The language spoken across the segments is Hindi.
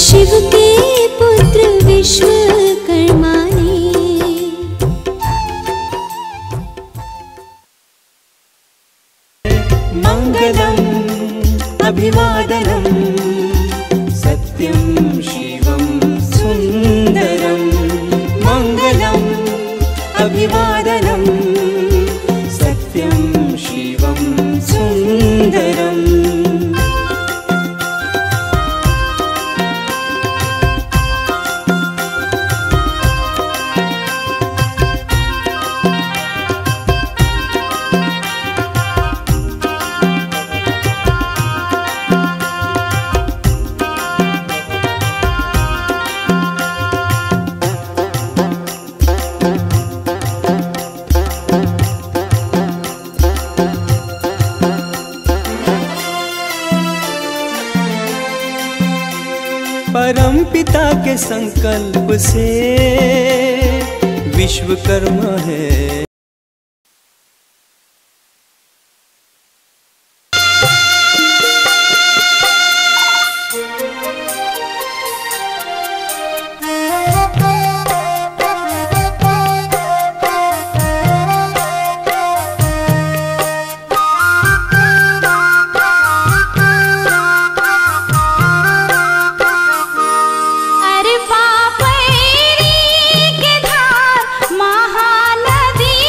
शिव के पुत्र विश्वकर्मा ने। मंगलम अभिवादनम सत्यम शिवम सुंदरम। मंगलम अभिवादनम सत्यम शिवम सुंदरम। परम पिता के संकल्प से विश्वकर्मा है। अरे पापरी के धार महानदी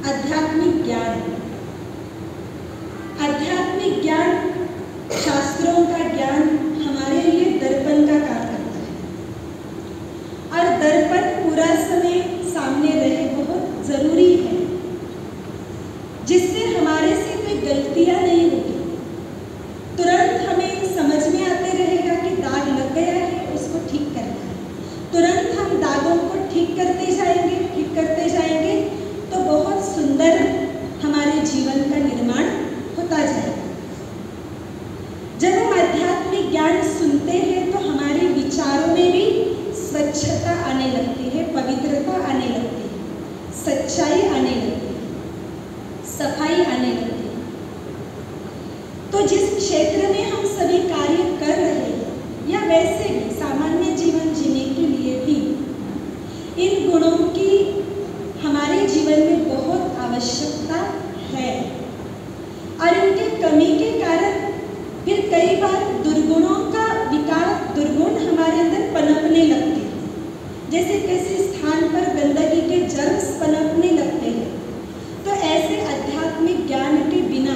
आध्यात्मिक ज्ञान। आध्यात्मिक ज्ञान, शास्त्रों का ज्ञान हमारे लिए दर्पण का काम करता है, और दर्पण पूरा समय सामने रहे बहुत जरूरी है, जिससे हमारे से कोई गलतियां नहीं होगी। तुरंत हमें समझ में आते रहेगा कि दाग लग गया है, उसको ठीक करना है। तुरंत हम दागों को ठीक करते जाएंगे तो बहुत सुंदर हमारे जीवन का निर्माण होता जाएगा। जब हम आध्यात्मिक ज्ञान सुनते हैं तो हमारे विचारों में भी स्वच्छता आने लगती है, पवित्रता आने लगती है, सच्चाई आने लगती है, सफाई आने लगती है। तो जिस क्षेत्र में हम सभी कार्य कर रहे हैं, या वैसे भी सामान्य जीवन जीने के लिए भी इन गुणों की हमारे जीवन में बहुत आवश्यकता है, और इनके कमी के कारण फिर कई बार दुर्गुणों का विकास, दुर्गुण हमारे अंदर पनपने लगते हैं। जैसे किसी स्थान पर गंदगी के जर्म्स पनपने लगते हैं, तो ऐसे आध्यात्मिक ज्ञान के बिना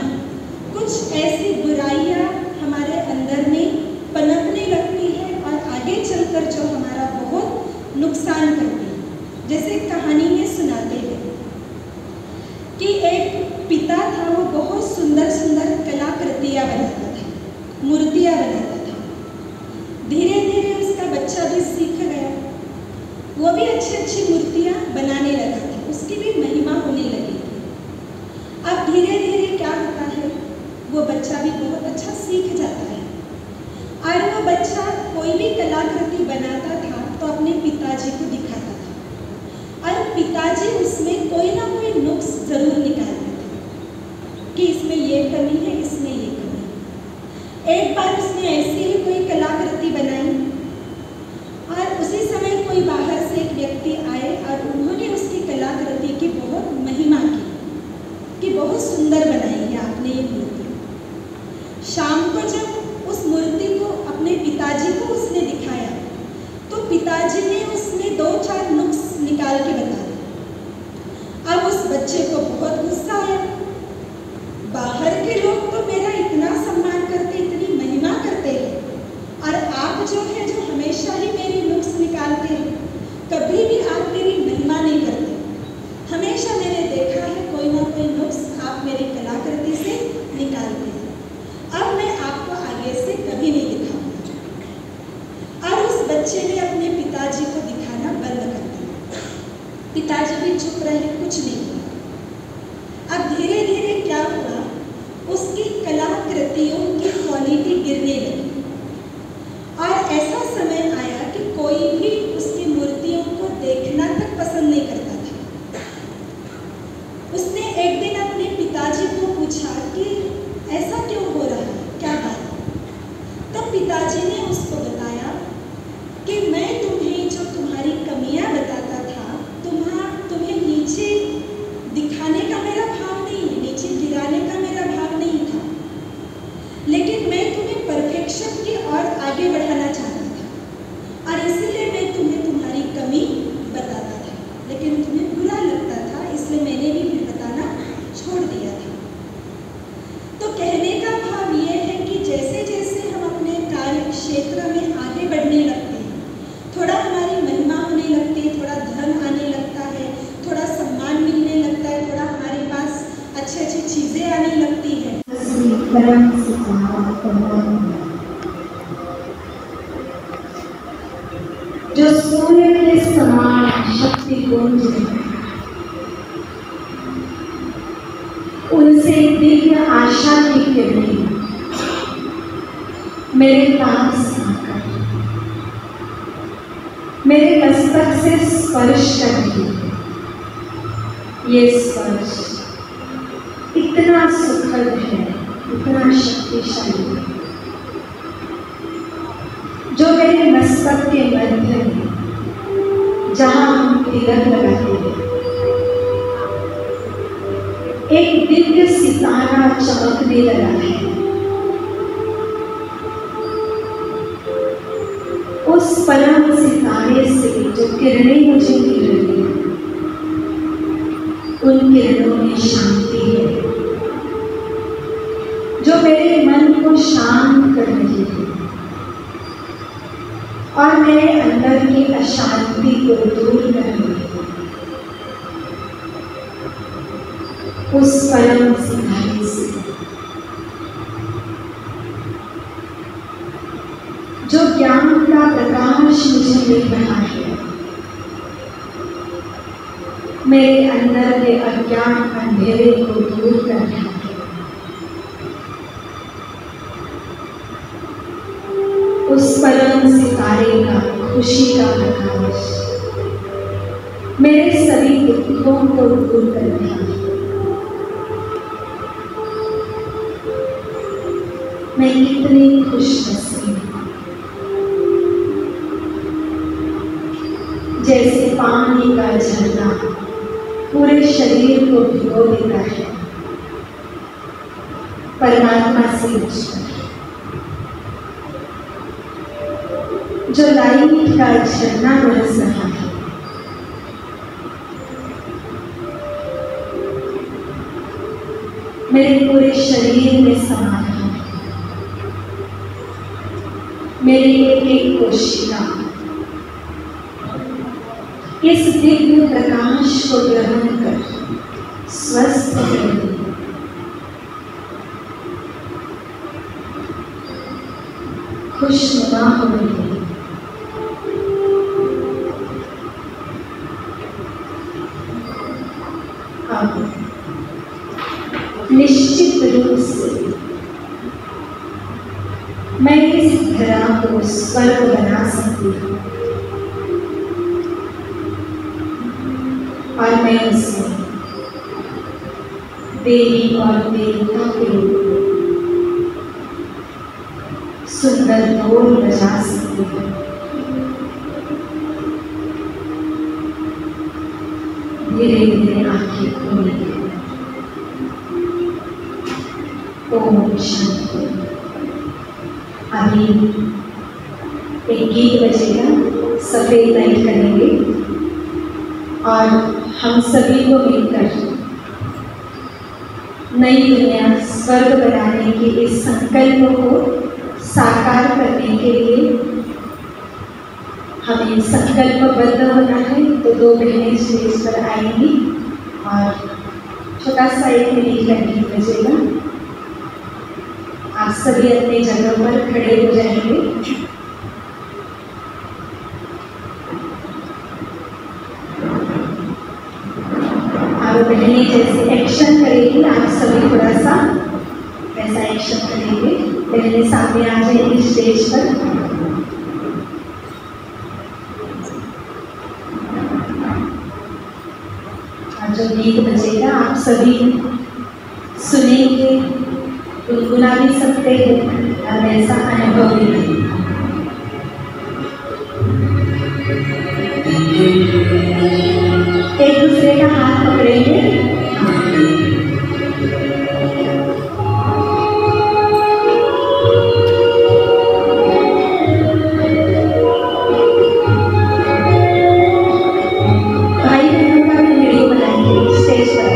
कुछ ऐसी बुराइयां हमारे अंदर में पनपने लगती है और आगे चलकर जो हमारा बहुत नुकसान करती है। जैसे कहानी में सुनाते हैं कि एक पिता था, वो बहुत सुंदर सुंदर कलाकृतियां बनाता था, मूर्तियां बनाता था। धीरे धीरे उसका बच्चा भी सीख गया, वो भी अच्छी अच्छी मूर्तियां बनाने लगा था, उसकी भी महिमा होने लगी थी। अब धीरे धीरे क्या होता है, वो बच्चा भी बहुत अच्छा सीख जाता है, और वो बच्चा कोई भी कलाकृति बनाता था तो अपने पिताजी को दिखाता था, और पिताजी उसमें कोई ना कोई नुक्स जरूर निकालते थे कि इसमें ये कमी है, इसमें ये कमी है। एक बार उसने ऐसी ही कोई कलाकृति बनाई, और उसी समय कोई बाहर से एक व्यक्ति आए और उन्होंने उसकी कलाकृति की बहुत महिमा की कि बहुत सुंदर बनाई है आपने ये मूर्ति। शाम को जब उस मूर्ति को अपने पिताजी को उसने दिखाया, तो पिताजी ने उसमें 2-4 नुक्स निकाल के बता दिए। अब उस बच्चे को बहुत गुस्सा आया, बाहर के लोग तो मेरा इतना सम्मान करते, इतनी महिमा करते हैं, और आप जो है जो हमेशा ही मेरी नुक्स निकालते हैं, कभी भी आप मेरी महिमा नहीं करते। हमेशा मैंने देखा है कोई ना कोई नुक्स आप मेरी कलाकृति से निकालते हैं, अब मैं आपको आगे से कभी नहीं दिखाऊंगा। और उस बच्चे ने अपने पिताजी को दिखाना बंद कर दिया। पिताजी भी चुप रहे, कुछ नहीं हुआ। अब धीरे धीरे क्या हुआ, उसकी कलाकृतियों की क्वालिटी गिरने लगी, और ऐसा समय आया कि कोई भी उसकी मूर्तियों को देखना तक पसंद नहीं करता था। उसने एक दिन अपने पिताजी को पूछा कि ऐसा क्यों हो रहा है, क्या बात है? तब पिताजी ने उसको बताया कि मैं तुम्हें जो तुम्हारी कमियां बताता था, तुम्हें नीचे दिखाने का मेरा भाव नहीं है, नीचे गिराने का मेरा भाव नहीं था, लेकिन मैं तुम्हें परफेक्शन की ओर आगे बढ़ाना चाहता था, और इसीलिए मैं तुम्हें तुम्हारी कमी बताता था, लेकिन तुम्हें बुरा लगता था, इसलिए मैंने भी फिर बताना छोड़ दिया था। तो कहने का भाव ये है कि जैसे जैसे हम अपने कार्य क्षेत्र में आगे बढ़ने लगते हैं, थोड़ा हमारी महिमा होने लगती है, थोड़ा धन आने लगता है, थोड़ा सम्मान मिलने लगता है, थोड़ा हमारे पास अच्छी अच्छी चीजें आने लगती है। जो सूर्य के समान शक्ति पुंज है, उनसे दिव्य आशा की किरणें मेरे पास आकर मेरे मस्तक से स्पर्श कर रही है। ये स्पर्श इतना सुखद है, इतना शक्तिशाली है, जो मेरे मस्तक के मध्य में जहां हम तिलक लगाते हैं, एक दिव्य सितारा चमकने लगा है। उस परम सितारे से जो किरणें मुझे मिल रही हैं, उन किरणों में शांति है जो मेरे मन को शांत कर रही है और मेरे अंदर की अशांति को दूर कर रही है। उस परम सितारे से जो ज्ञान का प्रकाश मुझे मिल रहा है, मेरे अंदर के अज्ञान अंधेरे को दूर कर रहा है। उस परम सितारे का खुशी का प्रकाश मेरे सभी दुखों को दूर कर रहा है। मैं कितनी खुशनसीब हूँ। जैसे पानी का झरना पूरे शरीर को भिगो देता है, परमात्मा से जुड़कर जो लाइट का झरना बरस रहा है, मेरे पूरे शरीर में समा रहा है। मेरी एक एक कोशिका इस दिव्य प्रकाश को ग्रहण कर स्वस्थ हो रही है। खुशनुमा हो रही है। अब निश्चित रूप से मैं इस धरा को स्वर्ग बना सकती हूँ और मैं उसे देवी और देवता के रूप में सुंदर ढोल बजा सकती हूँ। धीरे धीरे आंखें खोली। ओम शांति। अभी एक गीत बजेगा, सफेद लाइट करेंगे और हम सभी को मिलकर नई दुनिया स्वर्ग बनाने के इस संकल्प को साकार करने के लिए हमें संकल्पबद्ध होना है। तो दो बहनें स्टेज पर आएंगी और छोटा सा 1 मिनट का गीत बजेगा। आप सभी अपने जगह पर खड़े हो जाएंगे। और बहनें जैसे एक्शन करेगी, आप सभी थोड़ा सा वैसा एक्शन करेंगे। बहनें सामने आ जाएंगी स्टेज पर। और जो गीत बजेगा आप सभी सुनेंगे, गुनगुना भी सकते हैं और ऐसा अनुभव भी है। एक दूसरे का हाथ पकड़ेंगे। भाई बहनों का भी वीडियो बनाएंगे स्टेज पर।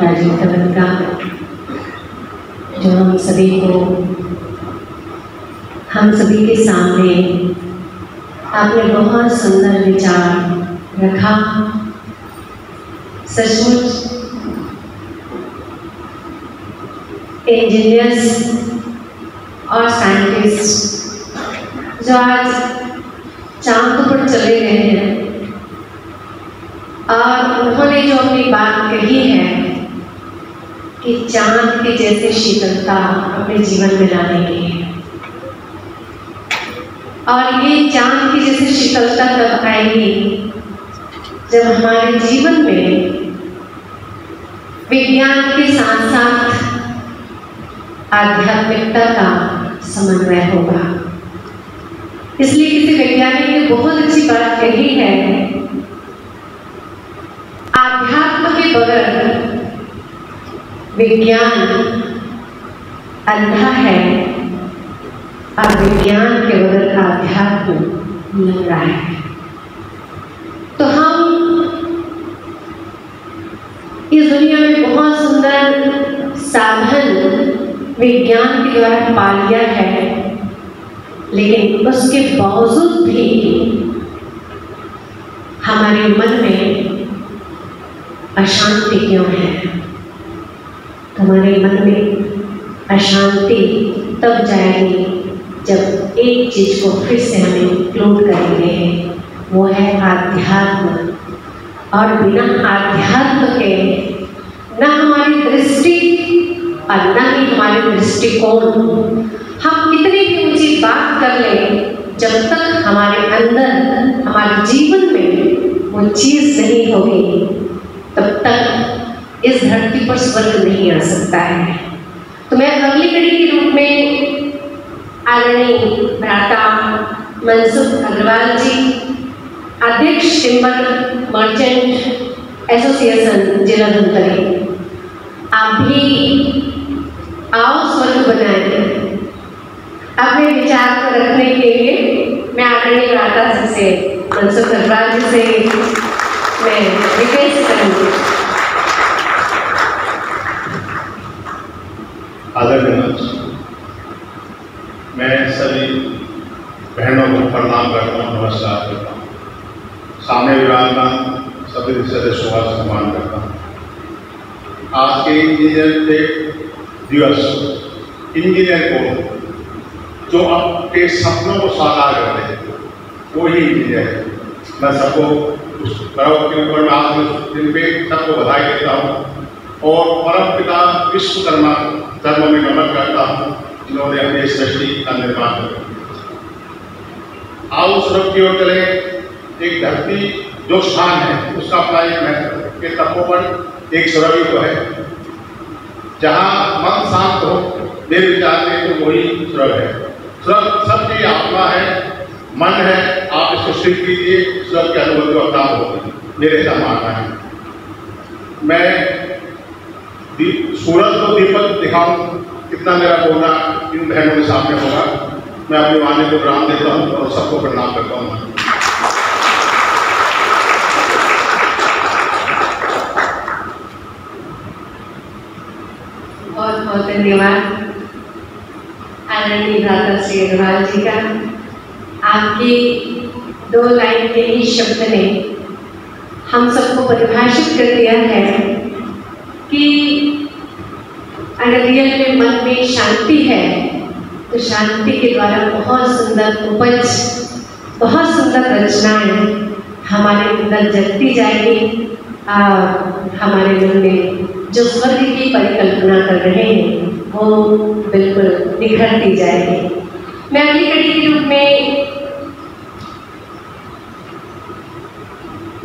राजीव धवन का, जो हम सभी के सामने आपने बहुत सुंदर विचार रखा। सचमुच इंजीनियर्स और साइंटिस्ट जो आज चांद पर चले गए हैं और उन्होंने जो अपनी बात कही है कि चांद के जैसे शीतलता अपने जीवन में लाने की है, और ये चांद की जैसे शीतलता तब आएगी जब हमारे जीवन में विज्ञान के साथ साथ आध्यात्मिकता का समन्वय होगा। इसलिए किसी वैज्ञानिक ने बहुत अच्छी बात कही है, आध्यात्म के बगैर विज्ञान अंधा है और विज्ञान के बगैर आध्यात्म लंगड़ा है। तो हम इस दुनिया में बहुत सुंदर साधन विज्ञान के द्वारा पा लिया है, लेकिन उसके बावजूद भी हमारे मन में अशांति क्यों है? हमारे मन में अशांति तब जाएगी जब एक चीज को फिर से हम इंक्लूड करेंगे, वो है आध्यात्म। और बिना आध्यात्म के न हमारी दृष्टि और न ही हमारे दृष्टिकोण, हम कितनी भी ऊंची बात कर लें, जब तक हमारे अंदर हमारे जीवन में वो चीज़ नहीं होगी तब तक इस धरती पर स्वर्ग नहीं आ सकता है। तो मैं अगली कड़ी के रूप में आदरणीय भ्राता मनसुख अग्रवाल जी, अध्यक्ष टिम्बर मर्चेंट एसोसिएशन जिला धमतरी, आप भी आओ स्वर्ग बनाए। अपने विचार को रखने के लिए मैं आदरणीय भ्राता जी से, मनसुख अग्रवाल जी से मैं रिक्वेस्ट करूँगी। आदरणीय, मैं सभी बहनों को प्रणाम करता हूँ, नमस्कार करता हूँ। सामने विराजमान सभी सदस्यों का सम्मान करता हूँ। आज के इंजीनियर डे दिवस, इंजीनियर को जो आपके सपनों को साकार करते हैं वो ही इंजीनियर है। मैं सबको उस पर्व के ऊपर में आज दिन पे सबको बधाई देता हूँ और परम पिता विश्वकर्मा धर्म में नमन करता हूँ, जिन्होंने अपने सृष्टि का निर्माण किया। आओ स्वर्ग की ओर चले। एक धरती जो स्थान है उसका अपना एक महत्व के तपोवन एक स्वर्ग ही तो है, जहाँ मन शांत हो, मेरे विचार में तो वही स्वर्ग है। स्वर्ग सबकी आत्मा है, मन है, आप इसको स्वीकार कीजिए, स्वर्ग के अनुभव को प्राप्त होगी, मेरे ऐसा मानना है। मैं सूरज को दीपक दिखाऊं, कितना मेरा बोलना इन बहनों के सामने होगा। मैं अपनी वाणी को प्रणाम देता हूँ और सबको प्रणाम करता हूँ। बहुत बहुत धन्यवाद आदरणीय भ्राता श्री अग्रवाल जी का। आपकी 2 लाइन के ही शब्द ने हम सबको परिभाषित कर दिया है कि अगर रियल में मन में शांति है तो शांति के द्वारा बहुत सुंदर उपज, बहुत सुंदर रचनाएं हमारे अंदर जगती जाएगी और हमारे मन में जो स्वर्ग की परिकल्पना कर रहे हैं वो बिल्कुल निखरती जाएगी। मैं अगली कड़ी के रूप में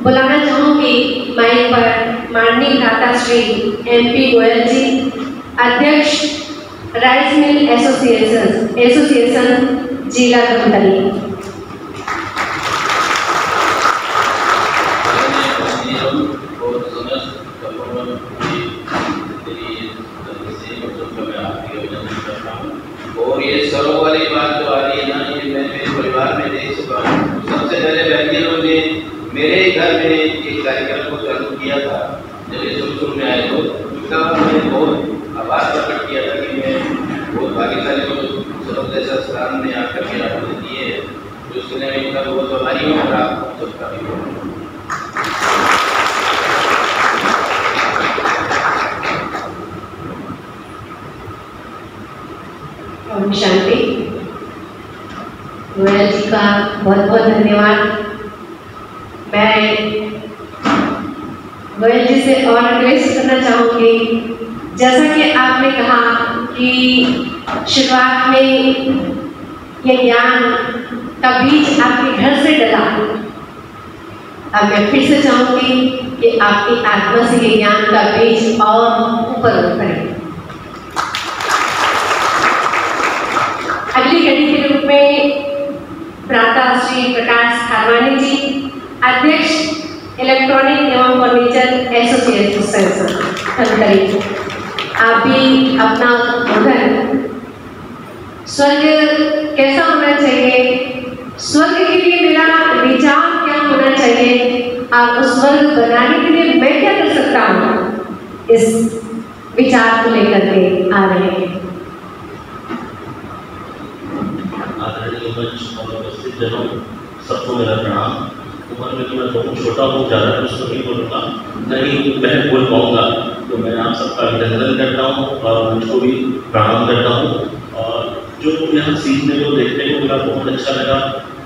बुलाना चाहूँगी माइक पर माननीय भ्राता श्री MP गोयल जी, अध्यक्ष राइस मिल एसोसिएशन जिला धमतरी। और ये सर्व वाली बात जो आ रही है ना, ये मैं मेरे परिवार में देख चुका हूँ। सबसे पहले वैज्ञानिकों ने मेरे घर में एक कार्यक्रम को चालू किया था, जब ये शुरू में आए तो उसका मैंने बहुत आभार प्रकट किया था कि मैं बहुत भाग्यशाली हूँ, सर्वोदय स्थान में आकर मेरा मुझे दिए है, तो उसके लिए मैं इनका बहुत आभारी हूँ और आप सबका भी हूँ। ओम शांति। गोयल जी का बहुत बहुत धन्यवाद। मैं गोयल जी से और रिक्वेस्ट करना चाहूँगी, जैसा कि आपने कहा कि शुरुआत में ये ज्ञान का बीज आपके घर से डला, अब मैं फिर से चाहूँगी कि आपकी आत्मा से ये ज्ञान का बीज और ऊपर उठे। अगली घड़ी के रूप में भ्राता श्री प्रकाश खारवानी जी, अध्यक्ष इलेक्ट्रॉनिक एवं फर्नीचर एसोसिएशन धमतरी, आप भी अपना उद्बोधन स्वर्ग कैसा होना चाहिए, स्वर्ग के लिए मेरा विचार क्या होना चाहिए और उस स्वर्ग बनाने के लिए मैं क्या कर सकता हूँ, इस विचार को लेकर के आ रहे हैं। आदरणीय मंच और उपस्थित जनों, सबको मेरा प्रणाम। उम्र में तो मैं बहुत छोटा हूँ, ज़्यादा कुछ तो नहीं बोलूँगा, नहीं मैं बोल पाऊँगा, तो मैं आप सबका अभिनंदन करता हूँ और मुझको भी प्रणाम करता हूँ। और जो यहाँ सीखने को देखने को मिला बहुत अच्छा लगा,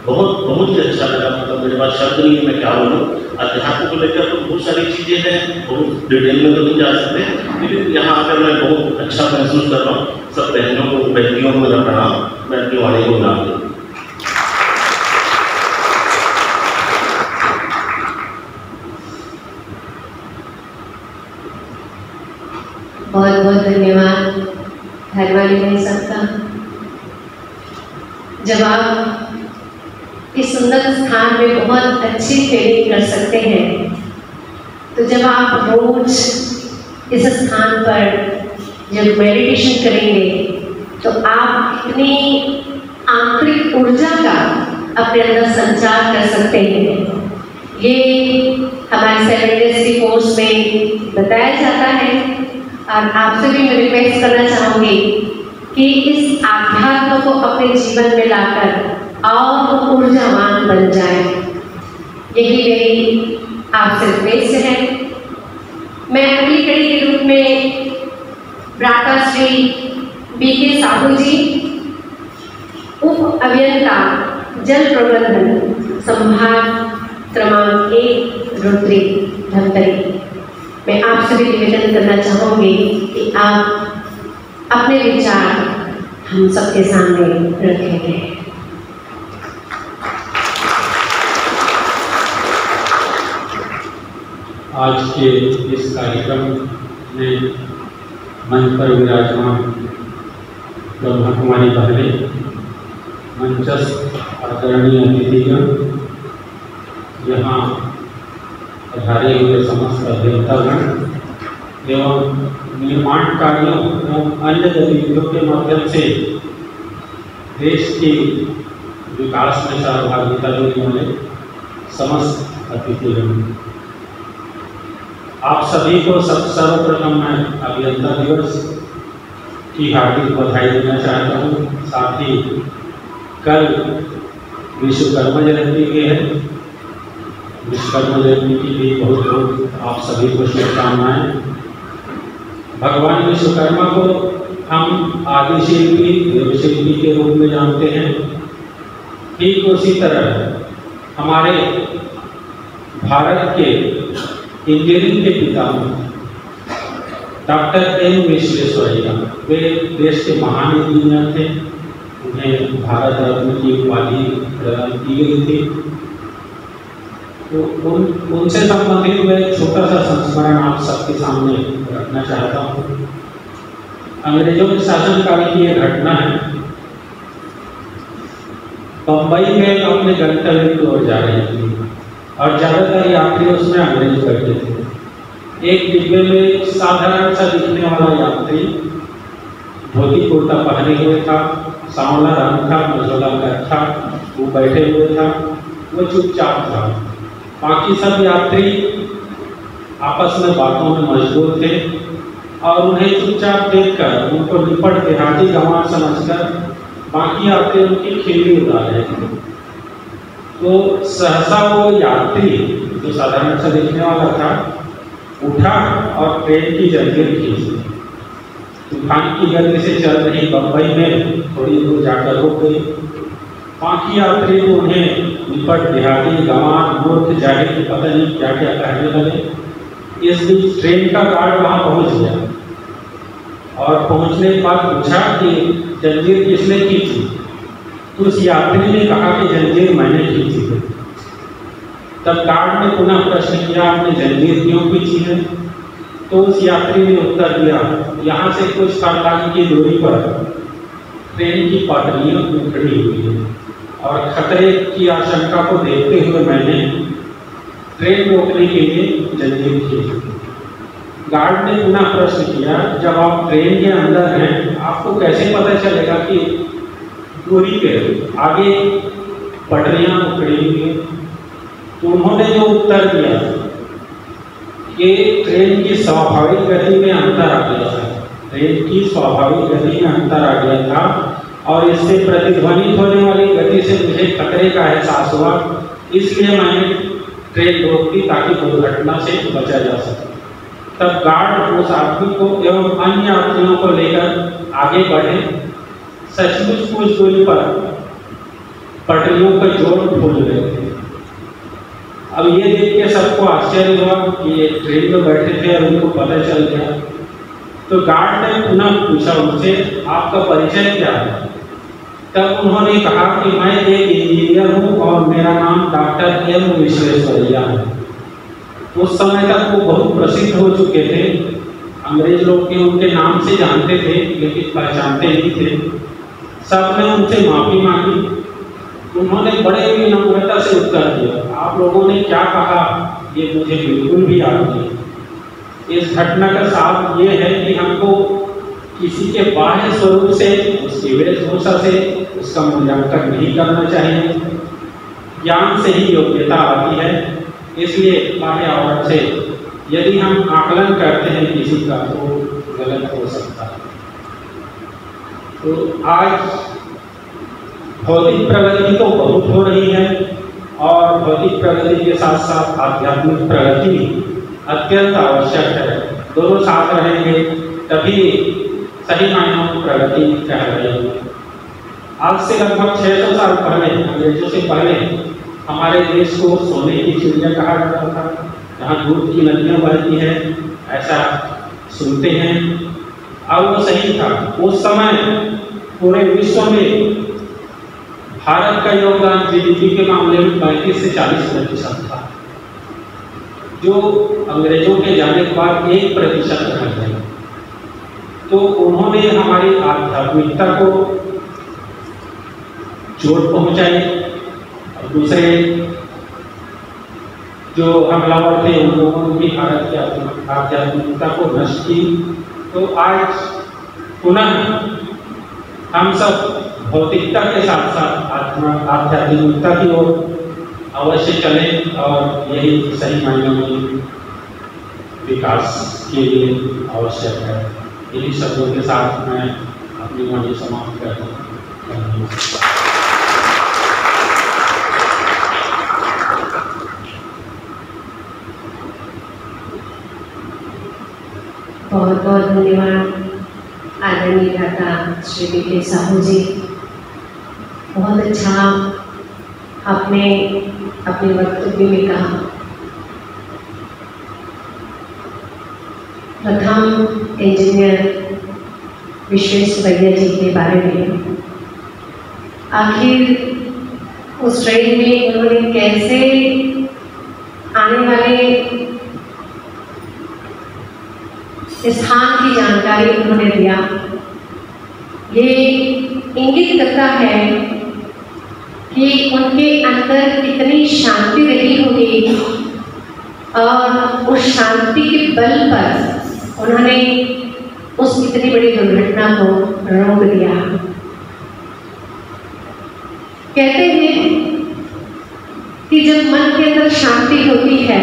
बहुत ही अच्छा लगा। मतलब मेरे पास शब्द नहीं है, मैं क्या बोलूँ। अध्यात्म को लेकर तो बहुत सारी चीज़ें हैं, बहुत डिटेल में तो नहीं जा सकते, लेकिन यहाँ आकर मैं बहुत अच्छा महसूस कर रहा हूँ। सब बहनों को बहनियों को मेरा प्रणाम, मैं अपनी वाणी को नाम दूँ। बहुत बहुत धन्यवाद घरवाली भाई सबका। जब आप इस सुंदर स्थान में बहुत अच्छी ट्रेनिंग कर सकते हैं, तो जब आप रोज इस स्थान पर जब मेडिटेशन करेंगे तो आप इतनी आंतरिक ऊर्जा का अपने अंदर संचार कर सकते हैं। ये हमारे 7 डेज के कोर्स में बताया जाता है और आपसे भी मैं रिक्वेस्ट करना चाहूँगी कि इस आध्यात्म को अपने जीवन में लाकर और ऊर्जावान बन जाए। यही मेरी आपसे रिक्वेस्ट है। मैं अगली कड़ी के रूप में भ्राता श्री बीके साहू जी, उप अभियंता जल प्रबंधन संभाग क्रमांक 1 रुद्री धमतरी, मैं आपसे भी निवेदन करना चाहूँगी कि आप अपने विचार हम सबके सामने रखेंगे। आज के इस कार्यक्रम में मंच पर विराजमान ब्रह्मा कुमारी बहनें, मंचस्थ आदरणीय अतिथिगण, यहाँ पधारे हुए समस्त अभियंतागण एवं निर्माण कार्यों एवं अन्य गतिविधियों के माध्यम से देश के विकास में सहभागिता देने वाले समस्त अतिथिगण, आप सभी को सर्वप्रथम मैं अभियंता दिवस की हार्दिक बधाई देना चाहता हूँ। साथ ही कल विश्वकर्मा जयंती भी है। विश्वकर्मा जयंती की भी बहुत बहुत आप सभी को शुभकामनाएं। भगवान विश्वकर्मा को हम आदि शिल्पी, देवशिल्पी के रूप में जानते हैं। ठीक उसी तरह हमारे भारत के इंजीनियरिंग के पिता डॉक्टर एम विश्वेश्वरैया, वे देश के महान इंजीनियर थे। उन्हें भारत रत्न की उपाधि प्रदान की गई थी। तो उनसे संबंधित मैं छोटा सा संस्मरण आप सबके सामने रखना चाहता हूँ। अंग्रेजों के शासनकाल की यह घटना है। बम्बई में अपने गंतव्य की ओर जा रही थी और ज़्यादातर यात्री उसमें अंग्रेज बैठे थे। एक डिब्बे में साधारण सा दिखने वाला यात्री धोती कुर्ता पहने हुए था, सांवला रंग था, मझोला कर था, वो बैठे हुए था, वो चुपचाप था। बाकी सब यात्री आपस में बातों में मशगूल थे। और उन्हें चुपचाप देखकर उनको निपट के हाथी गंवार समझकर बाकी यात्री उनकी खिल्ली उड़ा रहे थे। तो सहसा वो यात्री जो साधारण सा देखने वाला था उठा और ट्रेन की जंजीर खींची। तूफान की गति से चल रही बम्बई में थोड़ी दूर जाकर रुक गई। बाकी यात्री तो उन्हें निपट देहाती गंवार मूर्ख जाहिर पता नहीं क्या क्या कहने लगे। इस बीच ट्रेन का गार्ड वहां पहुंच गया और पहुंचने के बाद पूछा कि जंजीर किसने खींची। तो उस यात्री ने कहा कि जंजीर मैंने खींची है। तब गार्ड ने पुनः प्रश्न किया, आपने जंजीर क्यों खींची है? तो उस यात्री ने उत्तर दिया, यहाँ से कुछ फरलांग की दूरी पर ट्रेन की पटरियां उखड़ी हुई है और खतरे की आशंका को देखते हुए मैंने ट्रेन रोकने के लिए जंजीर खींची। गार्ड ने पुनः प्रश्न किया, जब आप ट्रेन के अंदर हैं आपको कैसे पता चलेगा कि दूरी पे आगे पटरियां उखड़ी हुई है? तो उन्होंने जो उत्तर दिया कि ट्रेन की स्वाभाविक गति में अंतर आ गया था। ट्रेन की स्वाभाविक गति में अंतर आ गया था और इससे प्रतिध्वनित होने वाली गति से मुझे खतरे का एहसास हुआ, इसलिए मैंने ट्रेन रोक दी ताकि दुर्घटना से बचा जा सके। तब गार्ड उस आदमी को एवं अन्य यात्रियों को लेकर आगे बढ़े। सचमुच कुछ दूरी पर पटरियों का जोड़ फूल गए थे। अब ये देख के सबको आश्चर्य हुआ कि ये ट्रेन में बैठे थे और उनको पता चल गया। तो गार्ड ने पुनः पूछा उनसे, आपका परिचय क्या है? तब उन्होंने कहा कि मैं एक इंजीनियर हूँ और मेरा नाम डॉक्टर एम विश्वेश्वरैया है। उस समय तक वो बहुत प्रसिद्ध हो चुके थे। अंग्रेज लोग के उनके नाम से जानते थे लेकिन पहचानते नहीं थे। सबने उनसे माफी मांगी। उन्होंने बड़े विनम्रता से उत्तर दिया, आप लोगों ने क्या कहा ये मुझे बिल्कुल भी याद नहीं। इस घटना का सार ये है कि हमको किसी के बाह्य स्वरूप से, उसकी वेशभूषा से उसका मूल्यांकन नहीं करना चाहिए। ज्ञान से ही योग्यता आती है, इसलिए बाह्य आवरण से यदि हम आकलन करते हैं किसी का तो गलत हो सकता है। तो आज भौतिक प्रगति तो बहुत हो रही है और भौतिक प्रगति के साथ साथ आध्यात्मिक प्रगति अत्यंत आवश्यक है। दोनों साथ रहेंगे तभी सही मायनों में प्रगति कह रही है। आज से लगभग 600 साल पहले, अंग्रेजों से पहले, हमारे देश को सोने की चिड़िया कहा जाता था, जहाँ दूध की नदियाँ बहती है, ऐसा सुनते हैं। अब वो सही था। उस समय पूरे विश्व में भारत का योगदान जीडीपी के मामले में 35 से 40% था, जो अंग्रेजों के जाने के बाद 1% रह गया। तो उन्होंने हमारी आध्यात्मिकता को चोट पहुंचाई और दूसरे जो हमलावर थे उन लोगों ने भी भारत की आध्यात्मिकता को नष्ट की। तो आज पुनः हम सब भौतिकता के साथ साथ आध्यात्मिकता की ओर अवश्य चलें और यही सही मायनों में विकास के लिए आवश्यक है। इन्हीं शब्दों के साथ मैं अपनी वाणी समाप्त करता हूँ। बहुत बहुत धन्यवाद आदरणीय भ्राता श्री बीके साहू जी। बहुत अच्छा आपने अपने वक्तव्य में कहा। प्रथम इंजीनियर विश्वेश्वरैया जी के बारे में, आखिर उस ट्रेन में उन्होंने कैसे आने वाले स्थान की जानकारी उन्होंने दिया, ये इंगित करता है कि उनके अंदर कितनी शांति रही होगी और उस शांति के बल पर उन्होंने उस इतनी बड़ी दुर्घटना को रोक दिया। कहते हैं कि जब मन के अंदर शांति होती है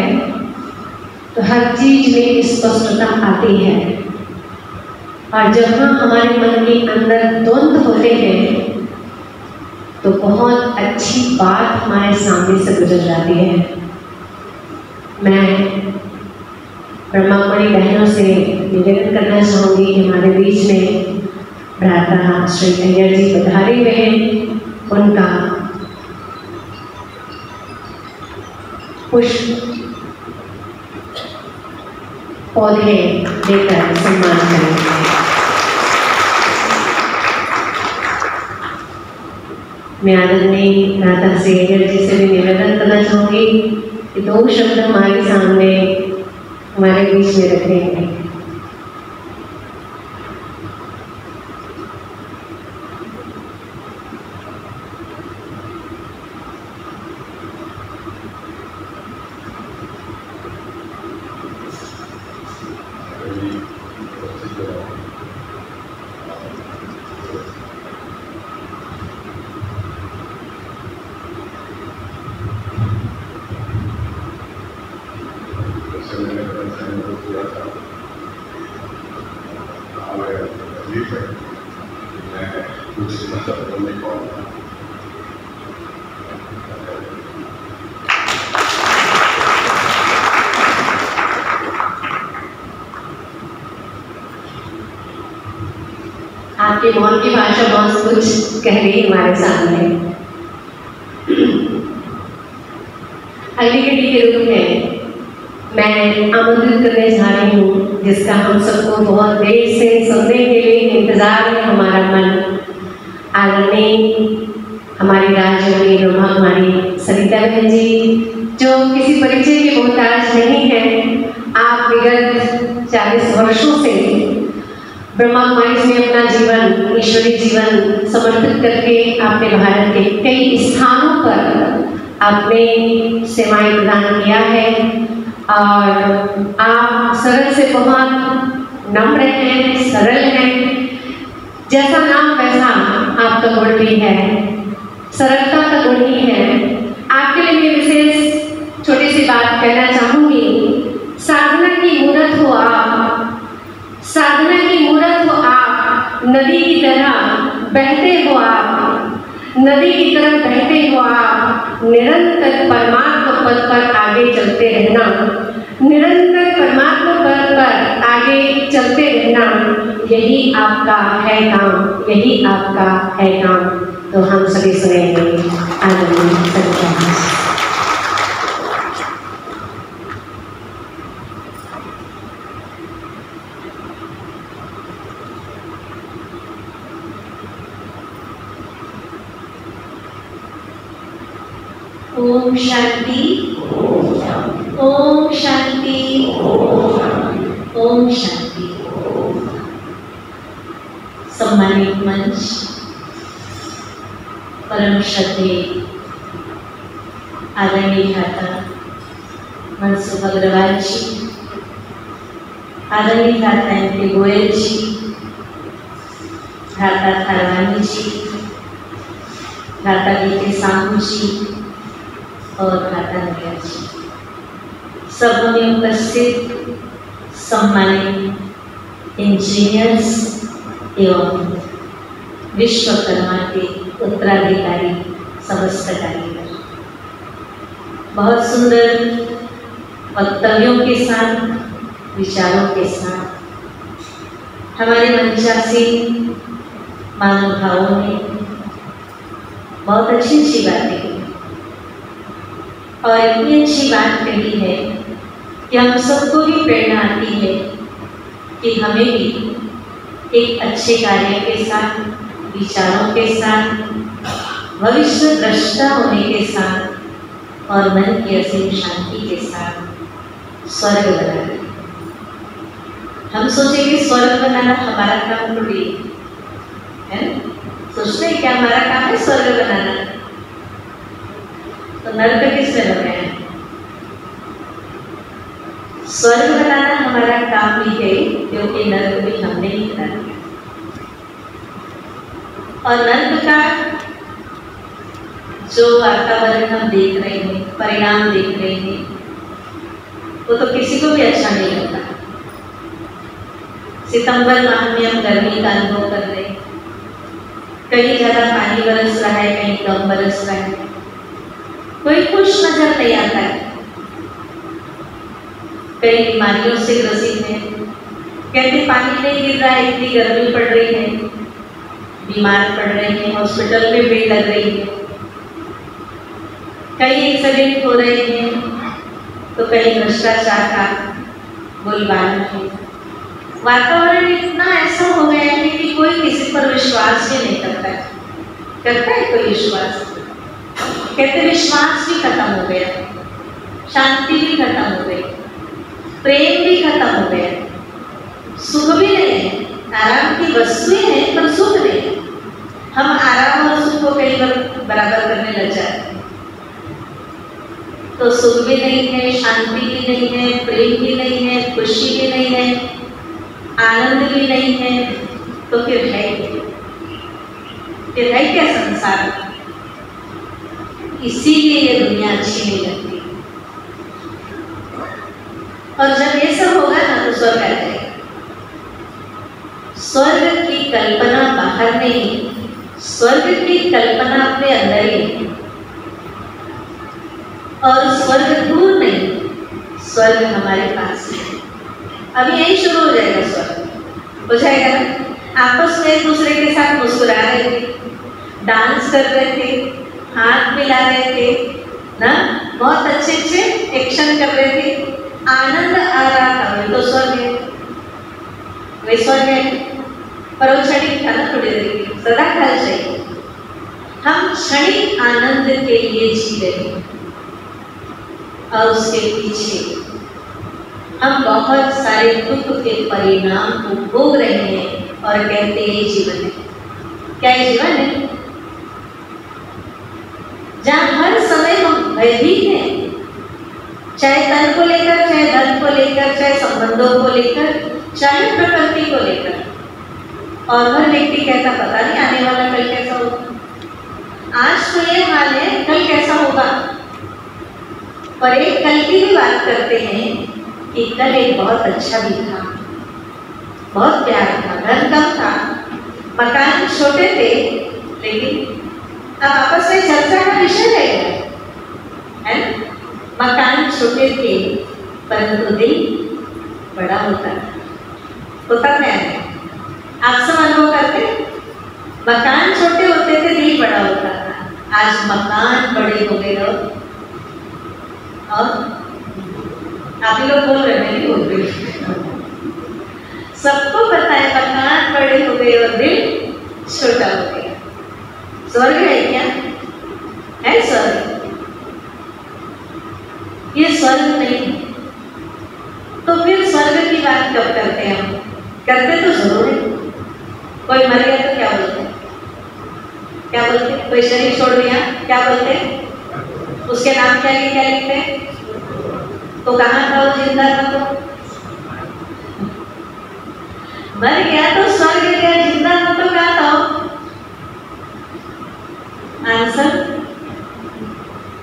तो हर चीज में स्पष्टता आती है। और जहाँ हमारे मन के अंदर द्वंद्व होते हैं तो बहुत अच्छी बात हमारे सामने से गुजर जाती है। मैं ब्रह्माकुमारी बहनों से निवेदन करना चाहूँगी कि हमारे बीच में भ्राता श्री अय्यर जी पधारे हुए हैं, उनका पुष्प पौधे देकर सम्मान करेंगे। मैं आदरणीय भ्राता श्री अय्यर जी से भी निवेदन करना चाहूँगी कि 2 शब्द हमारे सामने हमारे बीच में रखेंगे। आपके मौन की भाषा बहुत कुछ कह रही है हमारे सामने। अगली घड़ी के रूप में मैं आमंत्रित करने जा रही हूँ, जिसका हम सबको बहुत देर से सुनने के लिए इंतजार है हमारा मन। आदरणीय हमारी राजरानी ब्रह्मा कुमारी सरिता बहन जी, जो किसी परिचय के मोहताज नहीं है। आप विगत 40 वर्षों से ब्रह्मा कुमारी में अपना जीवन, ईश्वरीय जीवन समर्पित करके आपने भारत के कई स्थानों पर आपने सेवाएं प्रदान किया है और आप सरल से बहुत नम्र हैं, सरल हैं। जैसा नाम वैसा आपका गुण भी है, सरलता का गुण ही है। आपके लिए मैं विशेष छोटी सी बात कहना चाहूँगी। साधना की मूर्त हो आप, साधना की मूर्त हो आप, नदी की तरह बहते हो आप, नदी की तरह बहते हो आप। निरंतर परमात्मा पद पर आगे चलते रहना, निरंतर परमात्मा पद पर आगे चलते रहना, यही आपका है काम, यही आपका है काम। तो हम सभी सुनेंगे आदरणीय सरिता। ओम शांति, ओम शांति, ओम शांति। सम्मानित मंच, परम श्रद्धेय आदरणीय भ्राता मनसुख अग्रवाल जी, आदरणीय भ्राता एम.के. गोयल जी, भ्राता थारवानी जी, भ्राता बी.के. साहू जी और भ्राता नैया जी, सब में उपस्थित सम्मानित इंजीनियर्स एवं विश्वकर्मा के उत्तराधिकारी समस्त कारीगर, बहुत सुंदर वक्तव्यों के साथ, विचारों के साथ हमारे मंचासीन महानुभावों ने बहुत अच्छी अच्छी बातें की और इतनी अच्छी बात कही है कि हम सबको भी प्रेरणा आती है कि हमें भी एक अच्छे कार्य के साथ, विचारों के साथ, भविष्य दृष्टा होने के साथ और मन की असीम शांति के साथ स्वर्ग बनाना। हम सोचेंगे स्वर्ग बनाना हमारा काम थोड़ी है, सोचते हैं क्या हमारा काम है स्वर्ग बनाना, तो नर्क किसने बनाया? स्वर्ग बनाना हमारा काम भी है, क्योंकि नर्क भी हमने ही बना दिया। और नर्क का जो वातावरण हम देख रहे हैं, परिणाम देख रहे हैं, वो तो किसी को भी अच्छा नहीं लगता। सितंबर माह में हम गर्मी का अनुभव कर रहे हैं, कहीं ज़्यादा पानी बरस रहा है, कहीं कम बरस रहा है, कोई खुश नजर नहीं आता है। कई बीमारियों से ग्रसित हैं, कहते पानी नहीं गिर रहा है, इतनी गर्मी पड़ रही है, बीमार पड़ रहे हैं, हॉस्पिटल में भीड़ लग रही है, कई एक्सीडेंट हो रहे हैं, तो कई भ्रष्टाचार का बोलबाला है। वातावरण इतना ऐसा हो गया है कि कोई किसी पर विश्वास ही नहीं करता है। करता है कोई विश्वास? कहते विश्वास भी खत्म हो गया, शांति भी खत्म हो गई, प्रेम भी खत्म हो गया, सुख भी नहीं है। आराम की वस्तुएं हैं पर सुख नहीं है। हम आराम और सुख को कई बार बराबर करने लग जाते हैं। तो सुख भी नहीं है, शांति भी नहीं है, प्रेम भी नहीं है, खुशी भी नहीं है, आनंद भी नहीं है, तो फिर है क्या संसार? इसीलिए ये दुनिया अच्छी नहीं लगती। और जब ये सब होगा ना तो स्वर्ग आ जाएगा। स्वर्ग की कल्पना बाहर नहीं, स्वर्ग की कल्पना अपने अंदर ही है। और स्वर्ग दूर नहीं, स्वर्ग हमारे पास है। अभी यही शुरू हो जाएगा, स्वर्ग हो जाएगा ना। आपस में एक दूसरे के साथ मुस्कुरा रहे थे, डांस कर रहे थे, हाथ मिला रहे थे ना, बहुत अच्छे अच्छे एक्शन कर रहे थे, आनंद आ रहा था। वही तो स्वर्ग है, वही स्वर्ग है। पर वो क्षणिक था ना, थोड़ी देर की, सदा काल चाहिए। हम क्षणिक आनंद के लिए जी रहे हैं और उसके पीछे हम बहुत सारे दुख के परिणाम को भोग रहे हैं और कहते हैं जीवन है। क्या ये जीवन है? जहाँ हर समय हम भयभीत हैं, चाहे तन को लेकर, चाहे धन को लेकर, चाहे संबंधों को लेकर, चाहे प्रकृति को लेकर। और हर व्यक्ति कहता पता नहीं आने वाला कल कैसा होगा। आज तो ये हाल है, कल कैसा होगा। पर एक कल की भी बात करते हैं कि कल एक बहुत अच्छा भी था, बहुत प्यारा था, धन कम था, मकान छोटे थे, लेकिन अब आपस में चर्चा का विषय है मकान छोटे थे परंतु दिल बड़ा होता क्या है? आप सब अनुभव करते? मकान छोटे होते थे, दिल बड़ा होता था। आज मकान बड़े हो गए और आप ही लोग बोल रहे हैं, नहीं बोल रहे। सबको पता है मकान बड़े हो गए और दिल छोटा हो गया। स्वर्ग है क्या? है स्वर्ग? ये स्वर्ग नहीं है। तो फिर स्वर्ग की बात कब करते हैं हम? करते तो जरूर है। कोई मर गया तो क्या बोलते हैं? क्या बोलते हैं? कोई शरीर छोड़ दिया क्या बोलते हैं? उसके नाम क्या लिखते हैं? तो कहाँ था वो जिंदा था? तो मर गया तो स्वर्ग गया, जिंदा था तो कहाँ था? आंसर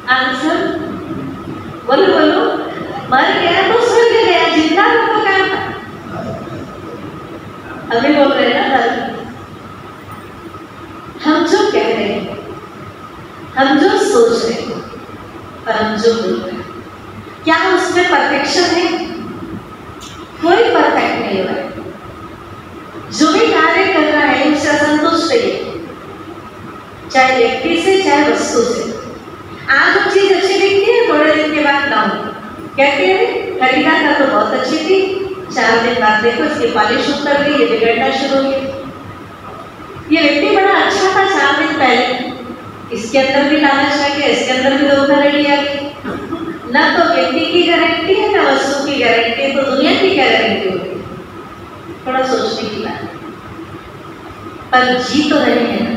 आंसर बोलो बोलो। मर गया तो स्वर्ग गया, जिंदा था तो कहाँ था? अभी बोल रहे हैं ना। हम जो कह रहे हैं, हम जो सोच रहे हैं और हम जो बोल रहे हैं, क्या उसमें परफेक्शन है? कोई परफेक्ट नहीं हो रहा है। जो भी कार्य कर रहा है उससे असंतुष्ट है, चाहे व्यक्ति से चाहे वस्तु से। आज वो चीज अच्छी दिखती है, थोड़े दिन के बाद डाउन। कहते हैं खरीदा था तो बहुत अच्छी थी, 4 दिन बाद देखो इसकी पॉलिश उतर गई, ये बिगड़ना शुरू हो गई। ये व्यक्ति बड़ा अच्छा था 4 दिन पहले, इसके अंदर भी लालच आ गया, इसके अंदर भी धोखाधड़ी आ गई। ना तो व्यक्ति की गारंटी है ना वस्तु की गारंटी है, तो दुनिया की क्या गारंटी होगी? थोड़ा सोचने की बात। पर जी तो रहे हैं ना,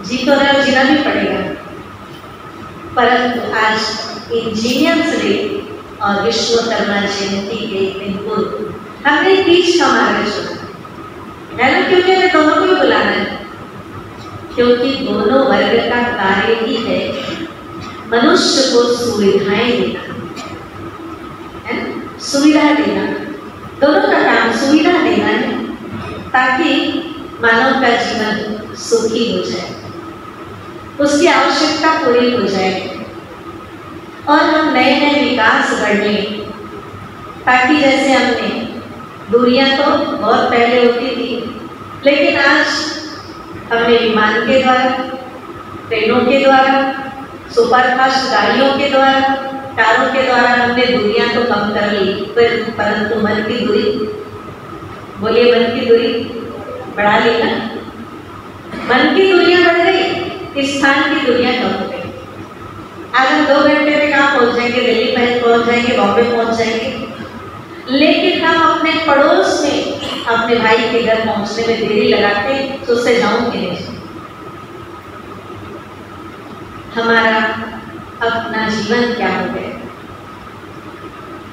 जी तो रहे और जीना भी पड़ेगा। परंतु आज इंजीनियर्स डे और विश्वकर्मा जयंती के दिन पूर्व हमने बीच का मार्ग चुना है ना, क्योंकि हमें दोनों को बुलाना है। क्योंकि दोनों वर्ग का कार्य ही है मनुष्य को सुविधाएं देना, है ना, सुविधा देना। दोनों का काम सुविधा देना है ताकि मानव का जीवन सुखी हो जाए, उसकी आवश्यकता पूरी हो जाए और हम नए नए विकास बढ़ लें, ताकि जैसे हमने दूरियां तो बहुत पहले होती थी, लेकिन आज हमने विमान के द्वारा, ट्रेनों के द्वारा, सुपरफास्ट गाड़ियों के द्वारा, कारों के द्वारा हमने दूरियां तो कम कर ली, परंतु मन की दूरी, बोलिए मन की दूरी बढ़ा ली ना। मन की दूरियां बढ़ गई, स्थान की दूरियां कम हो गई। आज हम 2 घंटे में कहाँ पहुंच जाएंगे, दिल्ली पहुंच जाएंगे, बॉम्बे पहुंच जाएंगे, लेकिन हम अपने पड़ोस में अपने भाई के घर पहुंचने में देरी लगाते तो उससे जाऊं कि नहीं। हमारा अपना जीवन क्या हो गया,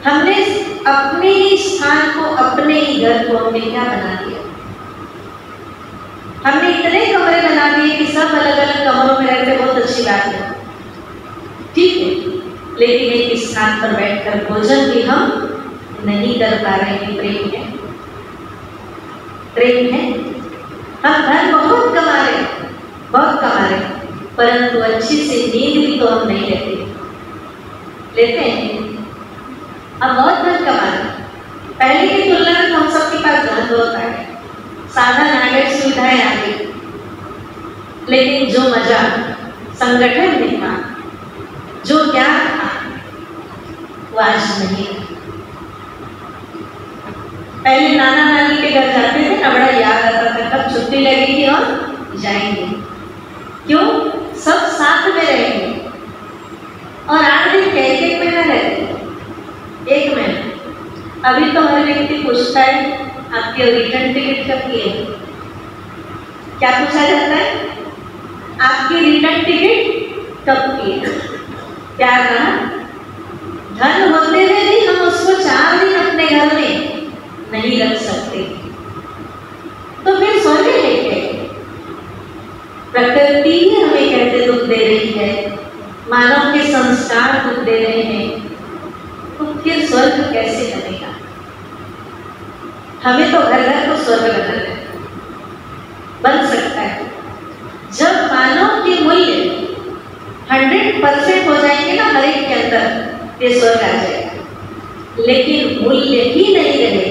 हमने अपने ही स्थान को, अपने ही घर को हमने क्या बना दिया। हमने इतने कमरे बना दिए कि सब अलग अलग कमरों में रहते, बहुत अच्छी बात है, ठीक है, लेकिन एक स्थान पर बैठकर भोजन भी हम नहीं कर पा रहे हैं। प्रेम है, प्रेम है। हम धन बहुत कमा रहे हैं, बहुत कमा रहे हैं, परंतु अच्छी सी नींद भी तो हम नहीं लेते हैं। अब बहुत धन कमा रहे हैं, पहले की तुलना में हम सबके पास धन बहुत आ गया, साधन आ गए, सुविधाएं आ गई, लेकिन जो मजा संगठन में था, जो ज्ञान था, वो आज नहीं। पहले नाना नानी के घर जाते थे ना, बड़ा याद आता था कब छुट्टी लगेगी और जाएंगे, क्यों, सब साथ में रहेंगे और 8 दिन के 1 महीना रहते, 1 महीना। अभी तो हर व्यक्ति पूछता है आपके रिटर्न टिकट कब की है, क्या पूछा जाता है, आपकी रिटर्न टिकट कब की है। क्या कहा, धन होते हुए भी हम उसको 4 दिन अपने घर में नहीं रख सकते, तो फिर स्वर्ग है क्या। प्रकृति ही हमें कहते दुख दे रही है, मानव के संस्कार दुख दे रहे हैं, तो फिर स्वर्ग कैसे बनेगा। हमें तो घर घर को स्वर्ग बनाना है, बन सकता है जब मानव के मूल्य 100% हो जाएंगे ना हर एक के अंदर, ये स्वर्ग आ जाएगा। लेकिन मूल्य ही नहीं रहे,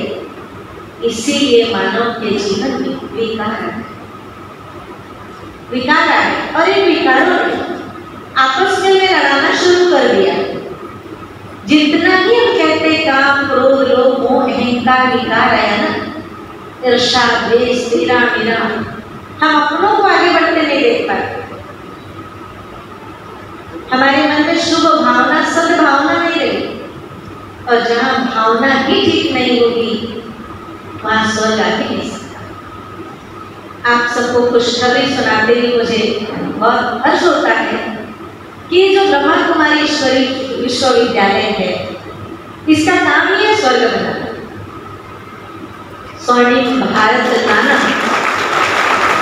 इसीलिए मानव के जीवन में विकार है, विकार आए और इन विकारों ने आपस में लड़ाना शुरू कर दिया। जितना ही हम कहते काम, क्रोध, लोभ, मोह, अहंकार, विकार आया ना, ईर्ष्या, द्वेष, तेरा मेरा, हम अपनों को आगे बढ़ते नहीं देख पाते। हमारे मन में शुभ भावना, सद्भावना नहीं रही, और जहां भावना ही ठीक नहीं होगी वहां स्वर्ग आगे नहीं सकता। आप सबको खुशखबरी सुनाते हुए मुझे बहुत हर्ष होता है कि जो ब्रह्मा कुमारी ईश्वरी विश्वविद्यालय है, इसका नाम ही है स्वर्ग बनाना, स्वर्णिम भारत लाना,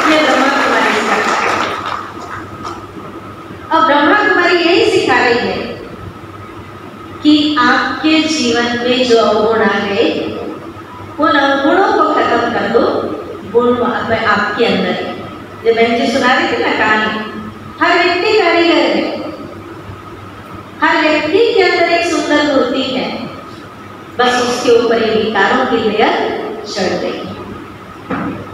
ये ब्रह्मा कुमारी का। अब ब्रह्मा कुमारी यही सिखा रही है कि आपके जीवन में जो अवगुण आ गए, उन अवगुणों को खत्म कर दो, गुण आपके अंदर है। जब बहन जी सुना रही थी ना कहानी, हर व्यक्ति कारीगर है, हर व्यक्ति के अंदर एक सुंदर मूर्ति है, बस उसके ऊपर ये विकारों की लेयर चढ़ गई।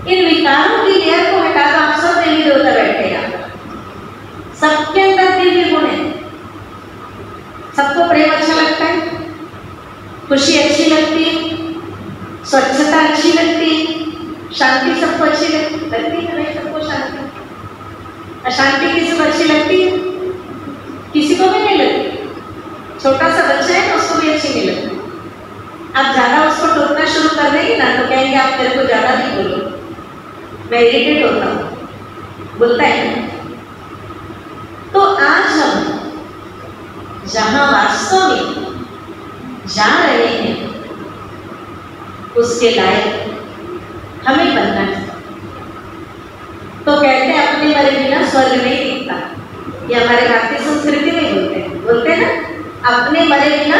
इन विकारों की लेयर को हटा दो, आप सब दिव्य देवता बैठेगा, सबके अंदर दिव्य गुण है, सबको प्रेम अच्छा लगता है, खुशी अच्छी लगती है, स्वच्छता अच्छी लगती है, शांति सबको अच्छी लगती है, नहीं सबको शांति, अशांति किसी को अच्छी लगती है, किसी को भी नहीं लगती। छोटा सा बच्चा है ना, उसको भी अच्छी नहीं लगती। आप ज्यादा उसको टोकना शुरू कर देंगे ना तो कहेंगे आप मेरे को ज्यादा नहीं बोलो, मैं इरिटेट होता हूँ, बोलता है। तो आज हम जहां वास्तव में जा रहे हैं उसके लायक हमें बनना है। तो कहते हैं अपने मरे बिना स्वर्ग नहीं दिखता, ये हमारे भारतीय संस्कृति में बोलते हैं ना, अपने मरे बिना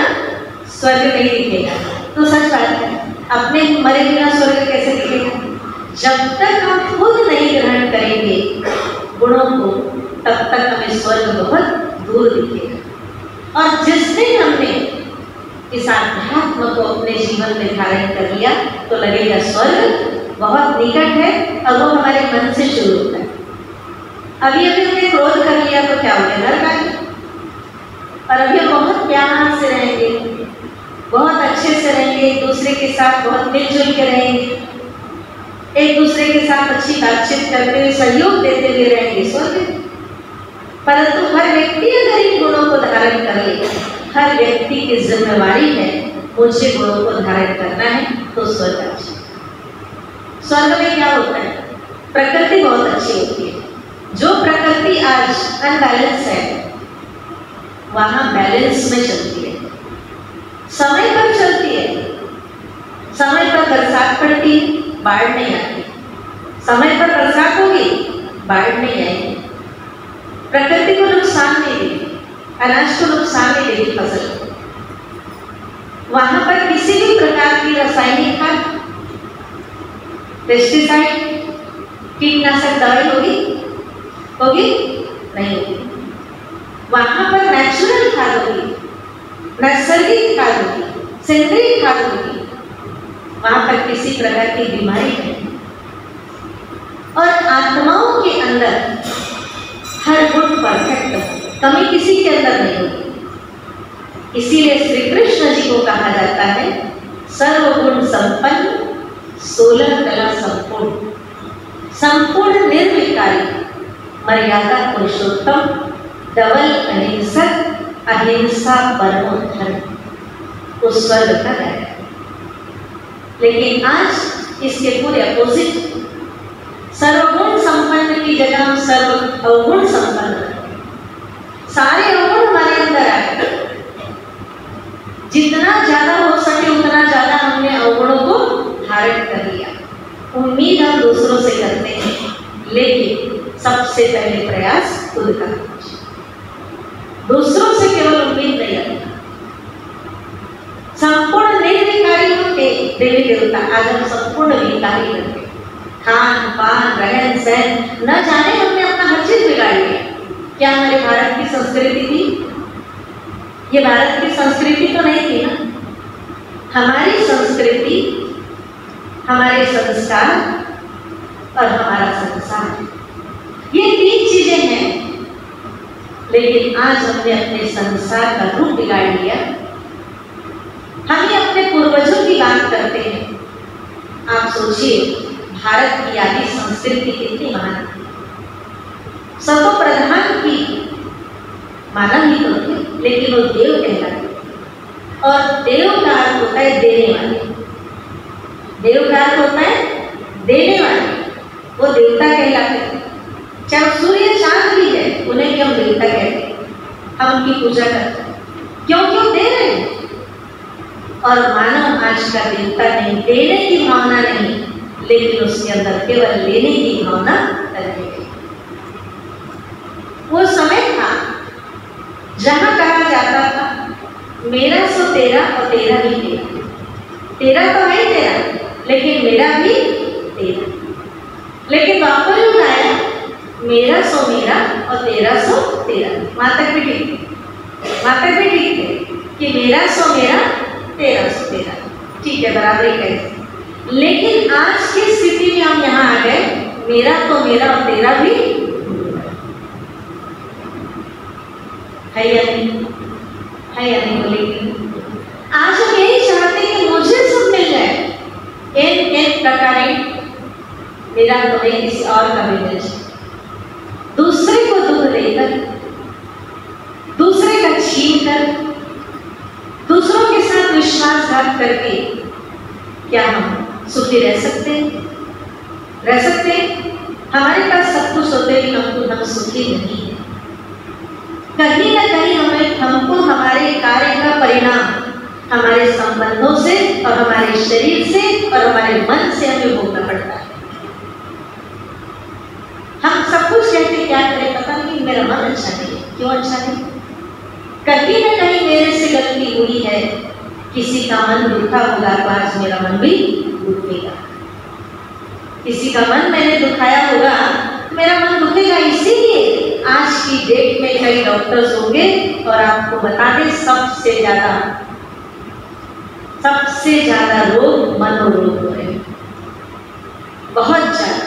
स्वर्ग नहीं दिखेगा। तो सच बात है, अपने मरे बिना स्वर्ग कैसे दिखेगा? जब तक हम खुद नहीं ग्रहण करेंगे गुणों को, तब तक हमें स्वर्ग बहुत दूर दिखेगा। और जिस दिन हमने इस आध्यात्म को अपने जीवन में धारण कर लिया तो लगेगा स्वर्ग बहुत निकट है, और वो हमारे मन से शुरू होता है। अभी अभी हमने क्रोध कर लिया तो क्या हो गया? नरक आ गया। और अभी हम बहुत प्यार से रहेंगे, बहुत अच्छे से रहेंगे, एक दूसरे के साथ बहुत मिलजुल के रहेंगे, एक दूसरे के साथ अच्छी बातचीत करते हुए सहयोग देते हुए रहेंगे, स्वर्ग। परंतु हर व्यक्ति अगर इन गुणों को धारण कर ले, हर व्यक्ति की जिम्मेवारी है मुझे गुणों को धारण करना है तो स्वर्ग अच्छा। स्वर्ग में क्या होता है? प्रकृति बहुत अच्छी होती है। जो प्रकृति आज अनबैलेंस है वहां बैलेंस में चलती है, समय पर चलती है। समय पर बरसात पड़ती है, बाढ़ नहीं आती। समय पर बरसात होगी, बाढ़ नहीं आएगी। प्रकृति को नुकसान नहीं देगी, अनाज को नुकसान नहीं देगी फसल को। वहां पर किसी भी प्रकार की रासायनिक खाद, पेस्टिसाइड, कीटनाशक दवाई होगी? नहीं होगी। वहां पर नेचुरल खाद होगी, नैसर्गिक खाद होगी, सेंद्रीय खाद होगी। वहां पर किसी प्रकार की बीमारी नहीं। और आत्माओं के अंदर हर गुण परफेक्ट हो, कमी किसी के अंदर नहीं होगी। इसीलिए श्री कृष्ण जी को कहा जाता है सर्वगुण संपन्न, 16 कला संपूर्ण, संपूर्ण निर्विकारी, मर्यादा पुरुषोत्तम, डबल अहिंसक, अहिंसा परमो धर्म, उस स्वर्ग का है। लेकिन आज इसके पूरे अपोजिट, सर्वगुण संपन्न की जगह हम सर्व अवगुण संपन्न, सारे अवगुण हमारे अंदर आए। जितना ज्यादा हो सके उतना ज्यादा हमने अवगुणों को धारण कर लिया। उम्मीद हम दूसरों से करते हैं, लेकिन सबसे पहले प्रयास खुद का। दूसरों से केवल उम्मीद नहीं रखना। संपूर्ण निर्विकारी होते देवी देवता, आज हम संपूर्ण विकारी होते। खान पान, रहन सहन, न जाने हमने अपना हर चीज बिगाड़ लिया। क्या हमारे भारत की संस्कृति थी? ये भारत की संस्कृति तो नहीं थी ना। हमारी संस्कृति, हमारे संस्कार और हमारा संसार, ये 3 चीजें हैं। लेकिन आज हमने अपने संसार का रूप बिगाड़ लिया। हम ही अपने पूर्वजों की बात करते हैं। आप सोचिए, भारत की आदि संस्कृति कितनी महान थी। सतो प्रधान की मानव ही तो थे, लेकिन वो देव कहलाते। और देव का अर्थ होता है देने वाले। देव का अर्थ होता है देने वाले, वो देवता कहलाते थे। चाहे सूर्य चांद भी है, उन्हें भी हम देवता कहते हैं। हम उनकी पूजा करते हैं, क्योंकि वो दे रहे हैं। और मानव आज का देवता नहीं, देने की भावना नहीं, लेकिन उसके अंदर केवल लेने की भावना रही। वो समय था जहां कहा जाता था मेरा सो तेरा और तेरा भी तेरा। तेरा तो है तेरा, लेकिन मेरा भी तेरा। लेकिन द्वापर युग आया, मेरा सो मेरा और तेरा सो तेरा। माता भी ठीक थे कि मेरा सो मेरा, तेरा सो तेरा, ठीक है, बराबर ही कहे। लेकिन आज की स्थिति में हम यहाँ आ गए, मेरा तो मेरा और तेरा भी है या नहीं बोलेंगे। आज हम यही चाहते हैं कि मुझे सब मिल जाए, एक प्रकार मेरा तो नहीं, किसी और का भी मिल जाए। दूसरे को दुख देकर, दूसरे का छीन कर, दूसरों के साथ विश्वासघात करके क्या हम सुखी रह सकते हैं? हमारे पास सब कुछ होते भी हम सुखी नहीं है। कहीं ना कहीं हमको हमारे कार्य का परिणाम हमारे संबंधों से और हमारे शरीर से और हमारे मन से हमें भोगना पड़ता है। हम सब कुछ कहते क्या करें, पता नहीं, मेरा मन अच्छा नहीं है। क्यों अच्छा नहीं? कहीं ना कहीं मेरे से गलती हुई है, किसी का मन दुखा होगा तो आज मेरा मन भी दुखेगा। किसी का मन मैंने दुखाया होगा, मेरा मन दुखेगा। इसीलिए आज की डेट में कई डॉक्टर्स होंगे और आपको बता दें सबसे ज्यादा रोग मनोरोग हो रहे हैं, बहुत ज्यादा।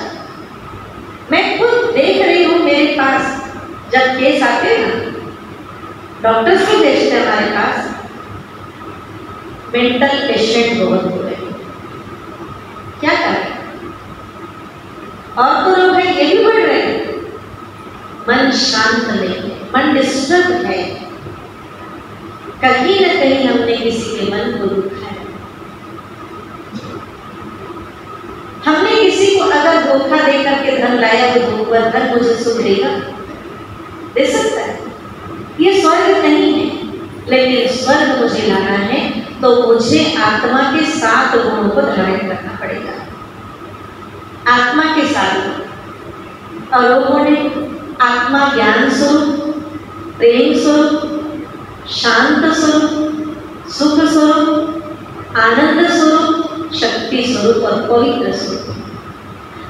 मैं खुद देख रही हूँ, मेरे पास जब केस आते हैं ना, डॉक्टर्स भी भेजते हैं हमारे पास, मेंटल पेशेंट बहुत हो रहे हैं। क्या करें? और तो लोग हैं ये भी बढ़ रहे हैं। मन शांत नहीं है, मन डिस्टर्ब है, कहीं न कहीं हमने किसी के मन को दुखा है। हमने किसी को अगर धोखा देकर के धन लाया, वो धन मुझे सुख देगा, दे सकता है। ये स्वर्ग नहीं है, लेकिन स्वर्ग मुझे लाना है तो मुझे आत्मा के 7 गुणों को धारण करना पड़ेगा, आत्मा के 7 गुण। और लोगों ने आत्मा ज्ञान स्वरूप, प्रेम स्वरूप, शांत स्वरूप, सुख स्वरूप, आनंद स्वरूप, शक्ति स्वरूप और पवित्र स्वरूप।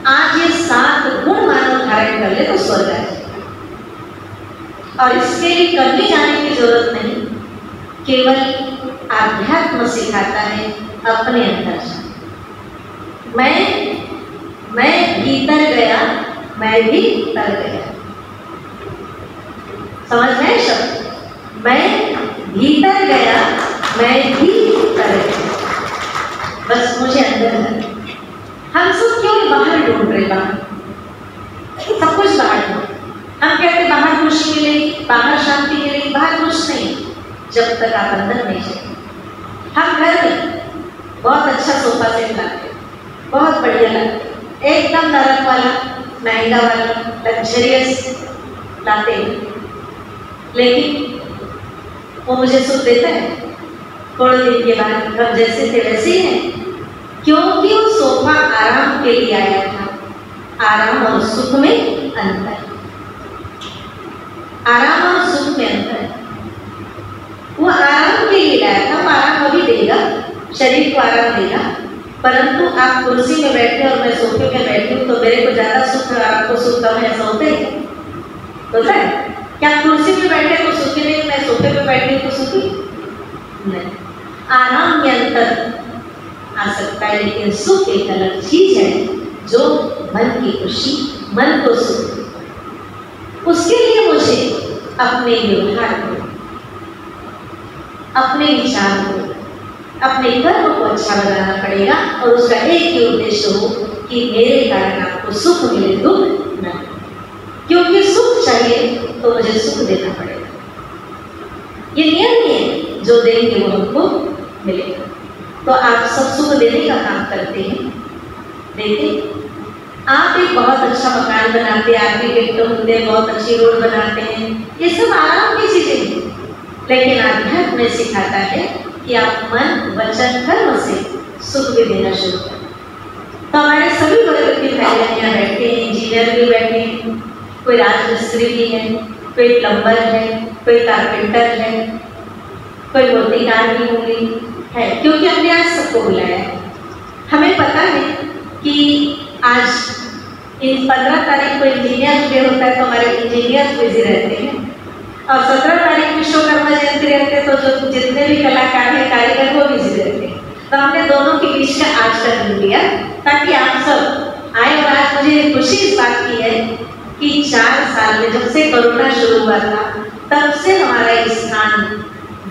आज ये 7 गुण मानव धारण कर ले तो स्वर्ग आ जाएगा। और इसके लिए कभी जाने की जरूरत नहीं, केवल आध्यात्म सिखाता है अपने अंदर जाना। मैं भीतर गया, मैं भी तर गया। समझ में शब्द? मैं भीतर गया, मैं भी तर गया। बस मुझे अंदर है। हम सब क्यों बाहर ढूंढ रहे? बाहर सब कुछ बाहर ढूंढ। हम कहते बाहर खुशी मिलेगी, बाहर शांति मिलेगी, बाहर कुछ नहीं जब तक आप अंदर नहीं जाएंगे। हम घर में बहुत अच्छा सोफा सेट लाते, बहुत बढ़िया लगता, एकदम नरक वाला, महंगा वाला, लग्जरियस लाते हैं, लेकिन वो मुझे सुख देता है? थोड़े दिन के बाद हम जैसे थे वैसे ही हैं, क्योंकि वो सोफा आराम के लिए आया था। आराम और सुख में अंतर, आराम और सुख में अंतर। वो आराम के लिए लाया था, वो आराम अभी देगा, शरीर को आराम देगा, परंतु आप कुर्सी में बैठे और मैं सोफे में बैठी हूँ तो मेरे को ज्यादा सुख और आपको सुख कम है, ऐसा होता है? होता है क्या? कुर्सी में बैठे तो सुखी नहीं, मैं सोफे में बैठी हूँ तो सुखी नहीं। आराम में अंतर आ सकता है, लेकिन सुख एक अलग चीज है जो मन की खुशी, मन को सुख। उसके लिए मुझे अपने व्यवहार को, अपने विचार को, अपने कर्म को अच्छा बनाना पड़ेगा और उसका एक ही उद्देश्य हो कि मेरे कारण आपको सुख मिले, दुख न। क्योंकि सुख चाहिए तो मुझे सुख देना पड़ेगा। ये नियम ही है, जो देंगे वो हमको मिलेगा। तो आप सब सुख देने का काम करते हैं, देते। आप एक बहुत अच्छा मकान बनाते हैं, आर्किटेक्ट होते हैं, बहुत अच्छी रोड बनाते हैं, ये सब आराम की चीजें हैं। लेकिन अध्यात्म में सिखाता है कि आप मन, वचन, कर्म से सुख भी देना शुरू करें। तो हमारे सभी वर्ग के भाई बहन यहाँ बैठे हैं, इंजीनियर भी बैठे हैं, कोई राजमिस्त्री भी है, कोई प्लम्बर है, कोई कारपेंटर है, कोई मूर्तिकार भी होंगे, है, क्योंकि हमने आज सबको बुलाया है। हमें पता है कि आज 15 तारीख को इंजीनियर डे होता है, तो हमारे इंजीनियर बिजी रहते हैं, और 17 तारीख विश्वकर्मा जयंती रहते हैं, तो जो जितने भी कलाकार हैं, कारीगर, वो बिजी रहते हैं। तो हमने दोनों के बीच का आज का दिन दिया ताकि आप सब आए। और आज मुझे खुशी इस बात की है कि 4 साल में जब से कोरोना शुरू हुआ था तब से हमारा स्थान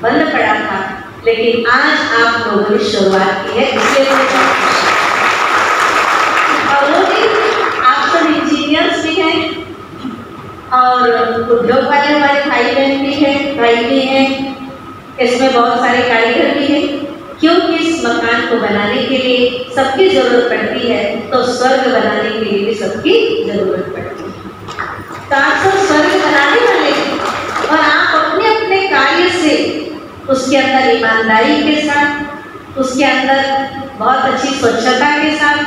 बंद पड़ा था, लेकिन आज आप लोगों ने शुरुआत की है, इसलिए और वो भी आप सब इंजीनियर्स भी हैं और उद्योग वाले हमारे भाई बहन भी हैं, भाई भी हैं, इसमें बहुत सारे कारीगर भी हैं। क्योंकि इस मकान को बनाने के लिए सबकी जरूरत पड़ती है, तो स्वर्ग बनाने के लिए भी सबकी जरूरत पड़ती है। तो आप सब स्वर्ग बनाने वाले हैं और आप अपने अपने कार्य से उसके अंदर ईमानदारी के साथ, उसके अंदर बहुत अच्छी स्वच्छता के साथ,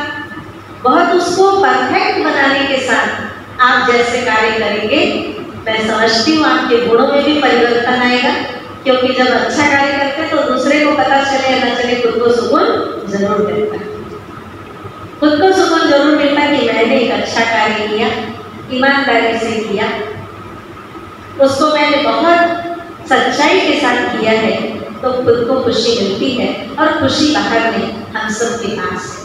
बहुत उसको परफेक्ट बनाने के साथ आप जैसे कार्य करेंगे, मैं समझती हूँ आपके गुणों में भी परिवर्तन आएगा। क्योंकि जब अच्छा कार्य करते हैं तो दूसरे को पता चले में खुद को सुकून जरूर मिलता, खुद को सुकून जरूर मिलता कि मैंने एक अच्छा कार्य किया, ईमानदारी से किया, उसको मैंने बहुत सच्चाई के साथ किया है, तो खुद को खुशी मिलती है। और खुशी बाहर नहीं, हम सब के पास है।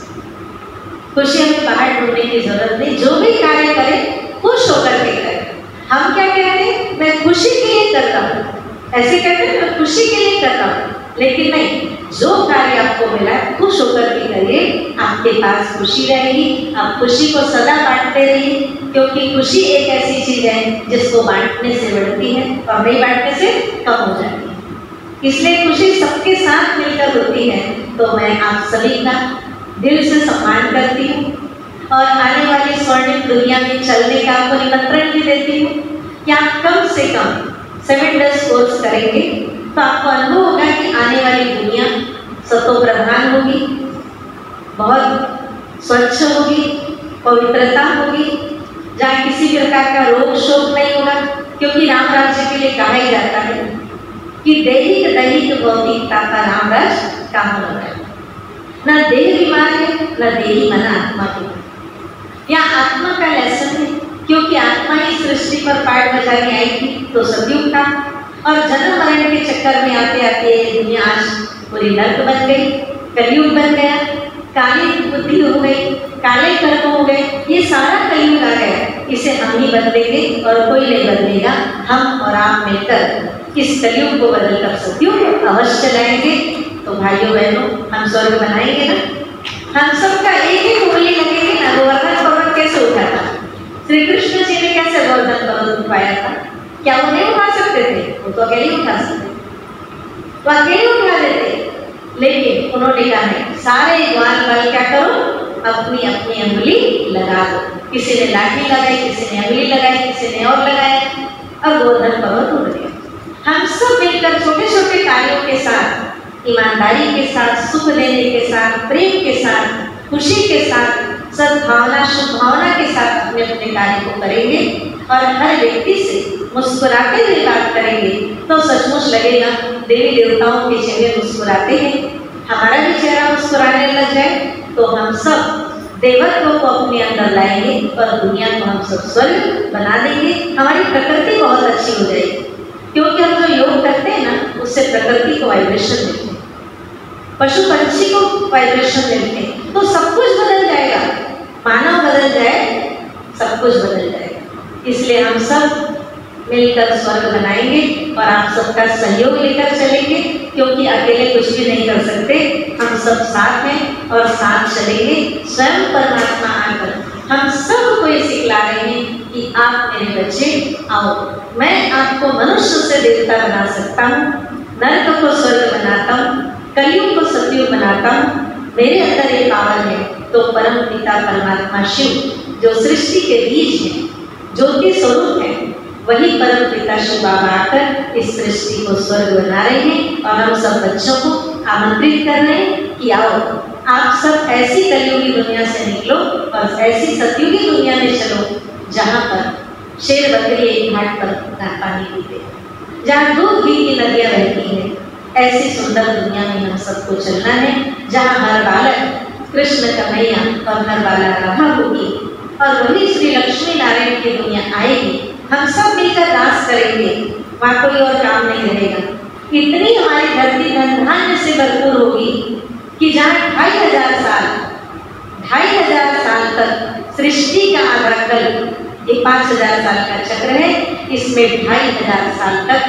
खुशी हमें बाहर ढूंढने की जरूरत नहीं, जो भी कार्य करें खुश होकर के करें। हम क्या कहते हैं, मैं खुशी के लिए कर रहा हूँ, ऐसे कहते हैं मैं खुशी के लिए कर रहा हूँ, लेकिन नहीं, जो कार्य आपको मिला खुश होकर के करिए, आपके पास खुशी रहेगी। आप खुशी को सदा बांटते रहिए, क्योंकि खुशी एक ऐसी चीज है जिसको बांटने से बढ़ती है और नहीं बांटने से कम हो जाती है। इसलिए खुशी सबके साथ मिलकर होती है। तो मैं आप सभी का दिल से सम्मान करती हूँ और आने वाली स्वर्णिम दुनिया में चलने का आपको निमंत्रण भी देती हूँ कि आप कम से कम 7 डेज कोर्स करेंगे तो आपको अनुभव होगा कि आने वाली दुनिया सतो प्रधान होगी, बहुत स्वच्छ होगी, पवित्रता होगी, जहाँ किसी प्रकार का रोग शोक नहीं होगा। क्योंकि राम राज्य के लिए कहा ही जाता है कि दैहिक दैहिक भौतिकता का राम राज्य कहाँ हो रहा है। न देह बीमार है, न देही मन आत्मा की। या आत्मा का लेसन है, क्योंकि आत्मा ही सृष्टि पर पाठ बजाने आई थी तो सतयुग था, और जन्म मरण के चक्कर में आते आते ये दुनिया आज पूरी नर्क बन गई, कलयुग बन गया, काली बुद्धि हो गई, काले कर्म हो गए, ये सारा कलयुग आ गया। इसे हम ही बदलेंगे और कोई नहीं बदलेगा। हम और आप मिलकर इस कलयुग को बदलकर सतयुग अवश्य लाएंगे। तो भाइयों बहनों, हम स्वर्ग बनाएंगे ना। हम सबका एक ही उंगली लगेगी ना। गोवर्धन पर्वत कैसे उठा था? श्री कृष्ण जी ने कैसे गोवर्धन पर्वत उठाया था? क्या वो नहीं उठा सकते थे? वो तो अकेले उठा सकते, तो अकेले उठा लेते। लेकिन उन्होंने कहा नहीं, सारे ग्वाल बाल क्या करो, अपनी अपनी उंगली लगा दो। किसी ने लाठी लगाई, किसी ने उंगली लगाई, किसी ने और लगाया, और गोवर्धन पर्वत उठ गया। हम सब मिलकर छोटे छोटे कार्यों के साथ, ईमानदारी के साथ, सुख देने के साथ, प्रेम के साथ, खुशी के साथ, सद्भावना शुभ भावना के साथ अपने अपने कार्य को करेंगे और हर व्यक्ति से मुस्कुराते हुए बात करेंगे तो सचमुच लगेगा देवी देवताओं के चेहरे मुस्कुराते हैं। हमारा भी चेहरा मुस्कुराने लग जाए तो हम सब देवत्व को अपने अंदर लाएंगे और दुनिया को हम सब स्वर्ग बना देंगे। हमारी प्रकृति बहुत अच्छी हो जाएगी, क्योंकि हम जो योग करते हैं ना, उससे प्रकृति को वाइब्रेशन मिलते हैं, पशु पंछी को वाइब्रेशन मिलते हैं, तो सब कुछ बदल जाएगा। मानव बदल जाए, सब कुछ बदल जाएगा। इसलिए हम सब मिलकर स्वर्ग बनाएंगे और आप सबका सहयोग लेकर चलेंगे, क्योंकि अकेले कुछ भी नहीं कर सकते। हम सब साथ हैं और साथ चलेंगे। स्वयं परमात्मा आकर हम सबको ये सिखला रहे हैं कि आप मेरे बच्चे आओ, मैं आपको मनुष्य से देवता बना सकता हूँ, नरक को स्वर्ग बनाता हूँ, कलयुग को सतयुग बनाता हूँ। मेरे अंदर एक पावर है। तो परम पिता परमात्मा शिव जो सृष्टि के बीज है, ज्योति स्वरूप है, वही परम पिता शिव बाबा आकर इस सृष्टि को स्वर्ग बना रहे हैं। और हम सब बच्चों को आमंत्रित कर रहे हैं कि आओ, आप सब ऐसी कलयुगी दुनिया से निकलो और ऐसी सतयुगी दुनिया में चलो, जहाँ पर शेर बकरी एक घाट पर पानी पीते, जहाँ दूध घी की नदियाँ बहती हैं। ऐसी सुंदर दुनिया में हम सबको चलना है, जहाँ हर बालक कृष्ण कन्हैया और हर बाला राधा होगी, और वही श्री लक्ष्मी नारायण की दुनिया आएगी। हम सब मिलकर दास करेंगे, वहाँ कोई और काम नहीं रहेगा। इतनी हमारी धरती धन धान्य से भरपूर होगी कि जहाँ 2500 साल तक सृष्टि का आधा कल, ये 5000 साल का चक्र है, इसमें 2500 साल तक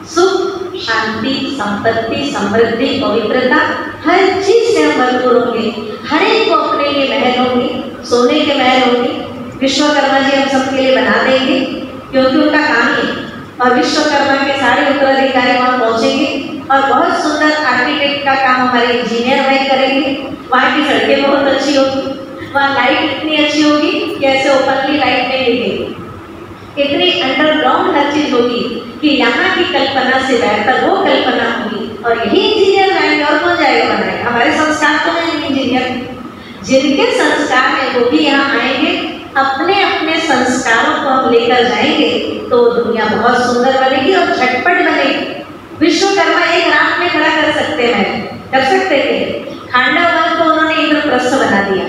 सुख शांति संपत्ति समृद्धि पवित्रता हर चीज से हम भरपूर होंगे। हर एक को अपने लिए महल होंगे, सोने के महल होंगे। विश्वकर्मा जी हम सबके लिए बना देंगे, क्योंकि उनका काम ही। और विश्वकर्मा के सारे उत्तराधिकारी वहाँ पहुँचेंगे और बहुत सुंदर आर्किटेक्ट का काम हमारे इंजीनियर भाई करेंगे। वहाँ की सड़कें बहुत अच्छी होगी, वहाँ लाइट इतनी अच्छी होगी कि ऐसे ओपनली लाइट नहीं दिखेगी। इतनी अंडरग्राउंड हर चीज होगी कि यहाँ की कल्पना से बेहतर वो कल्पना होगी। और यही इंजीनियर जाएंगे, और कौन जाएगा बनाएगा? हमारे संस्कार तो नहीं इंजीनियर, जिनके संस्कार है वो भी यहाँ आएंगे, अपने अपने संस्कारों को हम लेकर जाएंगे तो दुनिया बहुत सुंदर बनेगी और झटपट बनेगी। विश्वकर्मा एक रात में खड़ा कर सकते हैं, कर सकते थे। खांडव को उन्होंने इंद्रप्रस्थ बना दिया,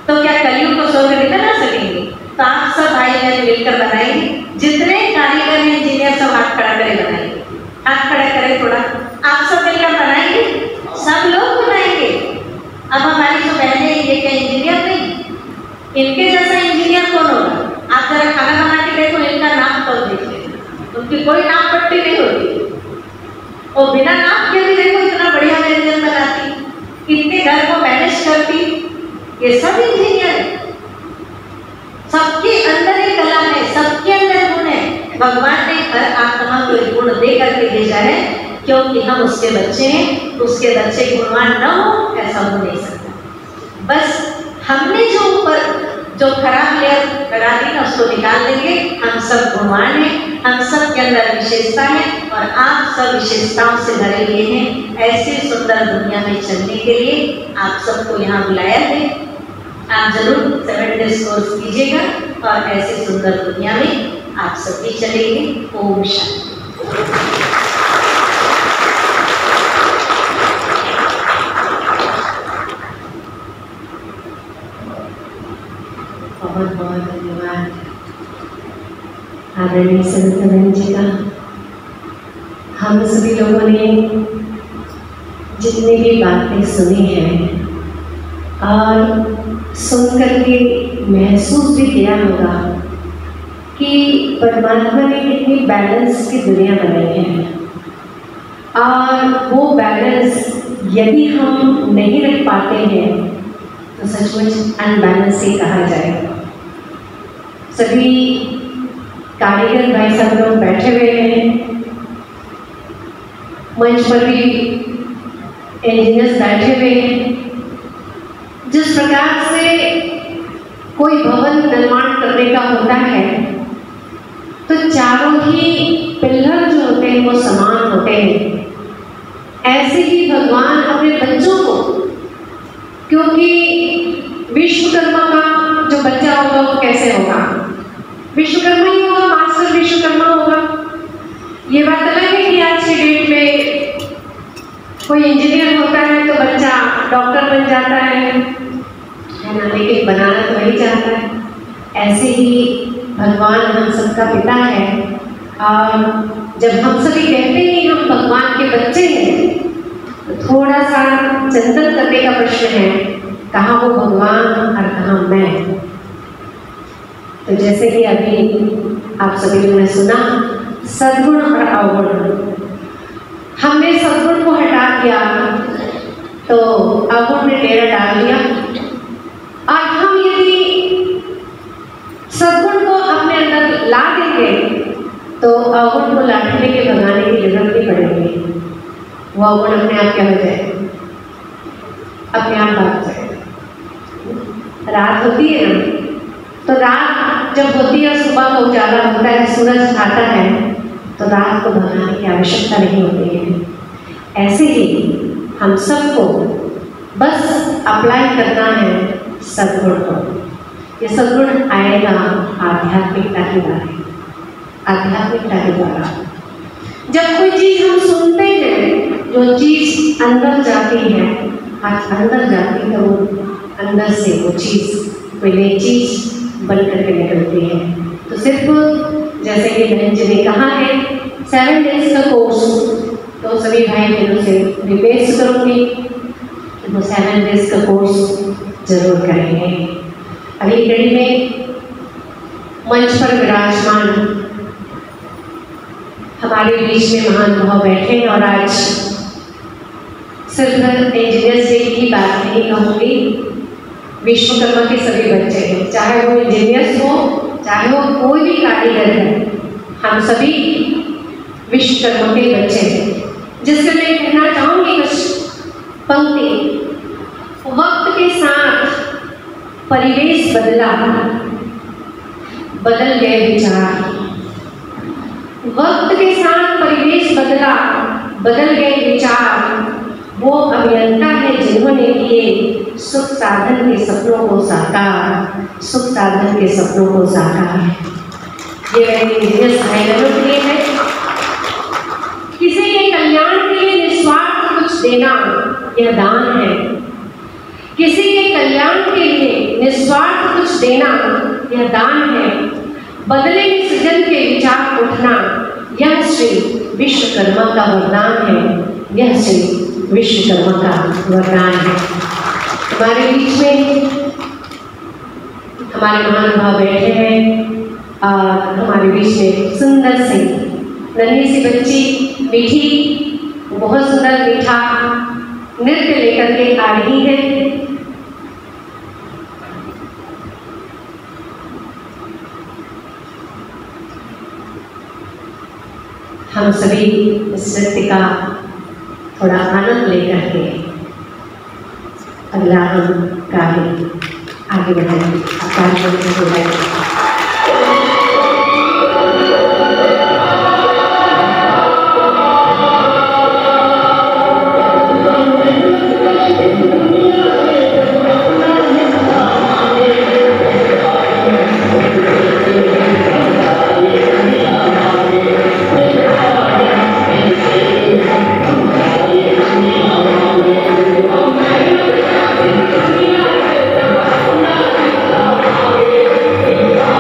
तो क्या कलयुग को स्वर्ग नहीं बना सकेंगे? तो आप सब भाई बहन मिलकर बनाएंगे, जितने कारीगर हैं इंजीनियर सब हाथ खड़ा करे बनाएंगे, हाथ खड़ा करे थोड़ा, आप सब मिलकर बनाएंगे, सब लोग बनाएंगे। अब हमारी जो बहनें ये क्या इंजीनियर नहीं, इनके जैसा इंजीनियर कौन होगा? आप जरा खाना बना के देखो, इनका नाम तो देखिए, उनकी कोई नाम पट्टी नहीं होती, और बिना नाम के भी देखो इतना बढ़िया व्यंजन बनाती, कितने घर को मैनेज करती, ये सब इंजीनियर है। सबके अंदर एक कला है, सबके अंदर गुण है। भगवान ने हर आत्मा को एक गुण दे करके भेजा है, क्योंकि हम उसके बच्चे हैं, उसके बच्चे गुणवान न हो ऐसा हो नहीं सकता। बस हमने जो ऊपर जो खराब लेयर लगा दी ना उसको निकाल देंगे। हम सब गुणवान हैं, हम सब के अंदर विशेषता है, और आप सब विशेषताओं से भरे हुए हैं। ऐसे सुंदर दुनिया में चलने के लिए आप सबको यहाँ बुलाया है। आप जरूर 7 डेज कोर्स कीजिएगा और ऐसे सुंदर दुनिया में आप सब भी चलेंगे। ओम शांति। बहुत बहुत धन्यवाद आदरणीय संत जी का। हम सभी लोगों ने जितनी भी बातें सुनी हैं और सुन करके महसूस भी किया होगा कि परमात्मा ने कितनी बैलेंस की दुनिया बनाई है, और वो बैलेंस यदि हम नहीं रख पाते हैं तो सचमुच अनबैलेंस ही कहा जाएगा। सभी कारीगर भाई सब लोग बैठे हुए हैं, मंच पर भी इंजीनियर्स बैठे हुए हैं। जिस प्रकार से कोई भवन निर्माण करने का होता है तो चारों ही पिलर जो होते हैं वो समान होते हैं, ऐसे ही भगवान अपने बच्चों को, क्योंकि विश्वकर्मा का जो बच्चा होगा वो कैसे होगा? विश्वकर्मा ही होगा, मास्टर विश्वकर्मा होगा। ये बात अलग है कि आज की डेट में कोई इंजीनियर होता है तो बच्चा डॉक्टर बन जाता है ना, लेकिन बनाना तो वही चाहता है। ऐसे ही भगवान हम सबका पिता है, और जब हम सभी कहते हैं हम भगवान के बच्चे हैं तो थोड़ा सा चिंतन करने का प्रश्न है, कहाँ वो भगवान और कहाँ मैं। तो जैसे कि अभी आप सभी लोगों ने सुना, सद्गुण और अवगुण, हमने सद्गुण को हटा दिया तो अवगुण ने डेरा डाल दिया, और हम यदि सद्गुण को अपने अंदर ला देंगे तो अवगुण को लाने के भगाने की जरूरत नहीं पड़ेगी। वो अवगुण अपने आप क्या हो जाए, अपने आप भाग जाए। रात होती है ना, तो रात जब होती है सुबह का उजाला होता है, सूरज आता है, तो रात को भगाने की आवश्यकता नहीं होती है। ऐसे ही हम सबको बस अप्लाई करना है सद्गुण को। ये सद्गुण आएगा आध्यात्मिकता के द्वारा, आध्यात्मिकता के द्वारा। जब कोई चीज़ हम सुनते हैं, जो चीज़ अंदर जाती है, आज अंदर जाती है, वो अंदर से वो चीज़ कोई नई चीज़ बन करके निकलती है। तो सिर्फ जैसे कि बहन जी ने कहा है 7 डेज का कोर्स, तो सभी भाई बहनों से रिक्वेस्ट करूँगी वो 7 डेज का कोर्स जरूर करेंगे। अगली कड़ी में मंच पर विराजमान हमारे बीच में महान भाव बैठे हैं, और आज सिर्फ इंजीनियर से ही बात नहीं कहूँगी, विश्वकर्मा के सभी बच्चे हैं, चाहे वो इंजीनियर्स हो, चाहे वो कोई भी कारीगर है, हम सभी विश्वकर्मा के बच्चे हैं। जिससे मैं कहना चाहूँगी कुछ पंक्ति, वक्त के साथ परिवेश बदला, बदल गए विचार। वक्त के साथ परिवेश बदला, बदल गए विचार। वो अभियंता है जिन्होंने किए सुख साधन के सपनों को साकार, सुख साधन के सपनों को साकार। ये मेरे इंजीनियर भाइयों के लिए है। किसी के कल्याण के लिए निस्वार्थ कुछ देना यह दान है। किसी के कल्याण के लिए निस्वार्थ कुछ देना यह दान है। बदले में सृजन के विचार उठना यह श्री विश्वकर्मा का वरदान है। यह श्री विश्वकर्मा का वरदान है। हमारे बीच में हमारे महानुभाव बैठे हैं और हमारे बीच में सुंदर सी नन्ही सी बच्ची मीठी, बहुत सुंदर मीठा नृत्य लेकर के आ रही है। हम सभी इस नृत्य का थोड़ा आनंद लेकर के अगला हम कार्य आगे बढ़ाएंगे। कार्यक्रम को बढ़ाएंगे। Yeah.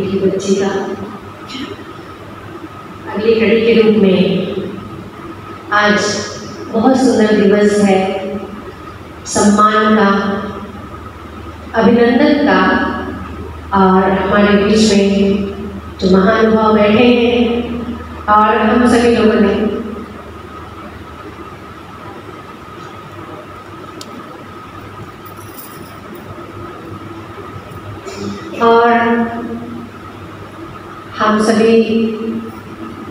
की बच्ची का अगली कड़ी के रूप में आज बहुत सुंदर दिवस है, सम्मान का, अभिनंदन का। और हमारे बीच में जो महानुभाव बैठे हैं और हम सभी लोगों ने और हम सभी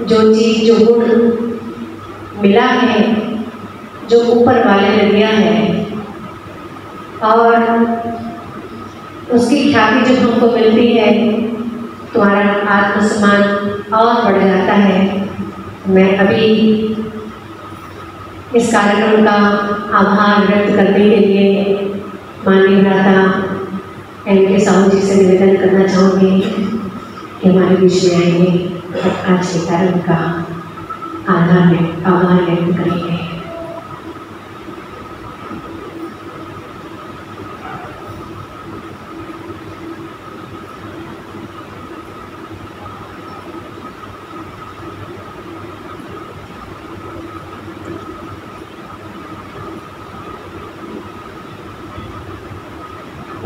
जो चीज जो गुण मिला है, जो ऊपर वाले ने दिया है, और उसकी ख्याति जब हमको मिलती है तुम्हारा आत्मसम्मान और बढ़ जाता है। मैं अभी इस कार्यक्रम का आभार व्यक्त करने के लिए माननीय भ्राता एम.के. साहू जी से निवेदन करना चाहूँगी कि हमारे बीच में आएंगे और आज के कार्यक्रम का आभार व्यक्त करेंगे।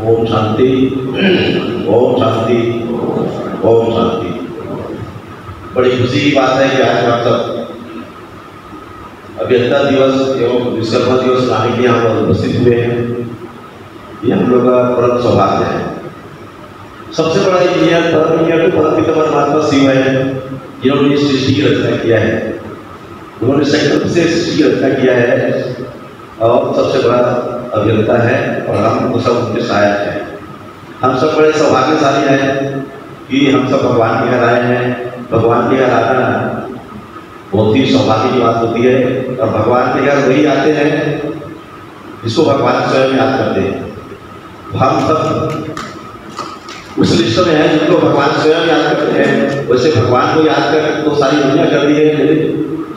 ओम शांति, ओम शांति, ओम शांति। बड़ी खुशी की बात है कि आज हम सब अभियंता दिवस एवं विश्वकर्मा दिवस मनाने के लिए हम लोग उपस्थित हुए हैं। ये हम लोग का परम सौभाग्य है। सबसे बड़ा इंजीनियर तो परमपिता परमात्मा शिव है, जिन्होंने इस सृष्टि की रचना किया है। उन्होंने संकल्प से सृष्टि की रचना किया है और सबसे बड़ा अभियंता है और हम सब उनके सहायक हैं। हम सब बड़े सौभाग्यशाली हैं कि हम सब भगवान के घर आए हैं। भगवान के घर आना बहुत ही सौभाग्य की बात होती है और भगवान के घर वही आते हैं जिसको भगवान स्वयं याद करते हैं। हम सब उस लिस्ट में हैं जिनको भगवान स्वयं याद करते हैं। वैसे भगवान को याद कर तो सारी दुनिया कर दी है, लेकिन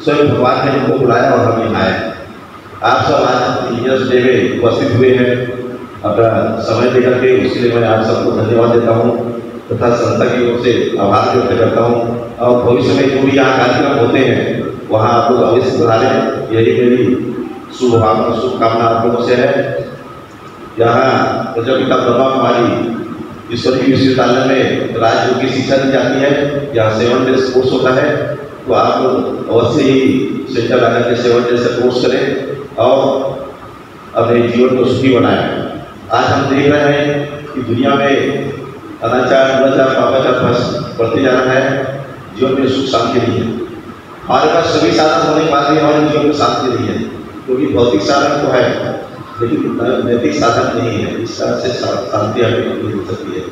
स्वयं भगवान ने हमको बुलाया और हम यहाँ आए। आप सब आज इंजीनियर्स डे में उपस्थित हुए हैं अपना समय देकर के, उसके लिए मैं आप सबको धन्यवाद देता हूँ तथा संस्था की ओर से आभार व्यक्त करता हूँ। और भविष्य में जो भी यहाँ कार्यक्रम होते हैं वहाँ आप लोग अवश्य सुधारें, यही मेरी शुभकामना आप लोगों से है। यहाँ प्रजापिता ब्रह्मा कुमारी ईश्वरीय विश्वविद्यालय में राज्य की शिक्षा दी जाती है। यहाँ 7 डेज कोर्स होता है, तो आप लोग अवश्य ही सेंटर आकर के 7 डेज से कोर्स करें और अपने जीवन को सुखी बनाएं। आज हम देख रहे हैं कि दुनिया में अनाचार, दुराचार, पापाचार बढ़ते जा रहा है। जीवन में सुख शांति नहीं है। हमारे पास सभी साधन होने के बाद भी हमारे जीवन में शांति नहीं है, क्योंकि भौतिक साधन तो है लेकिन नैतिक साधन नहीं है। इस तरह से शांति हमें नहीं हो सकती है।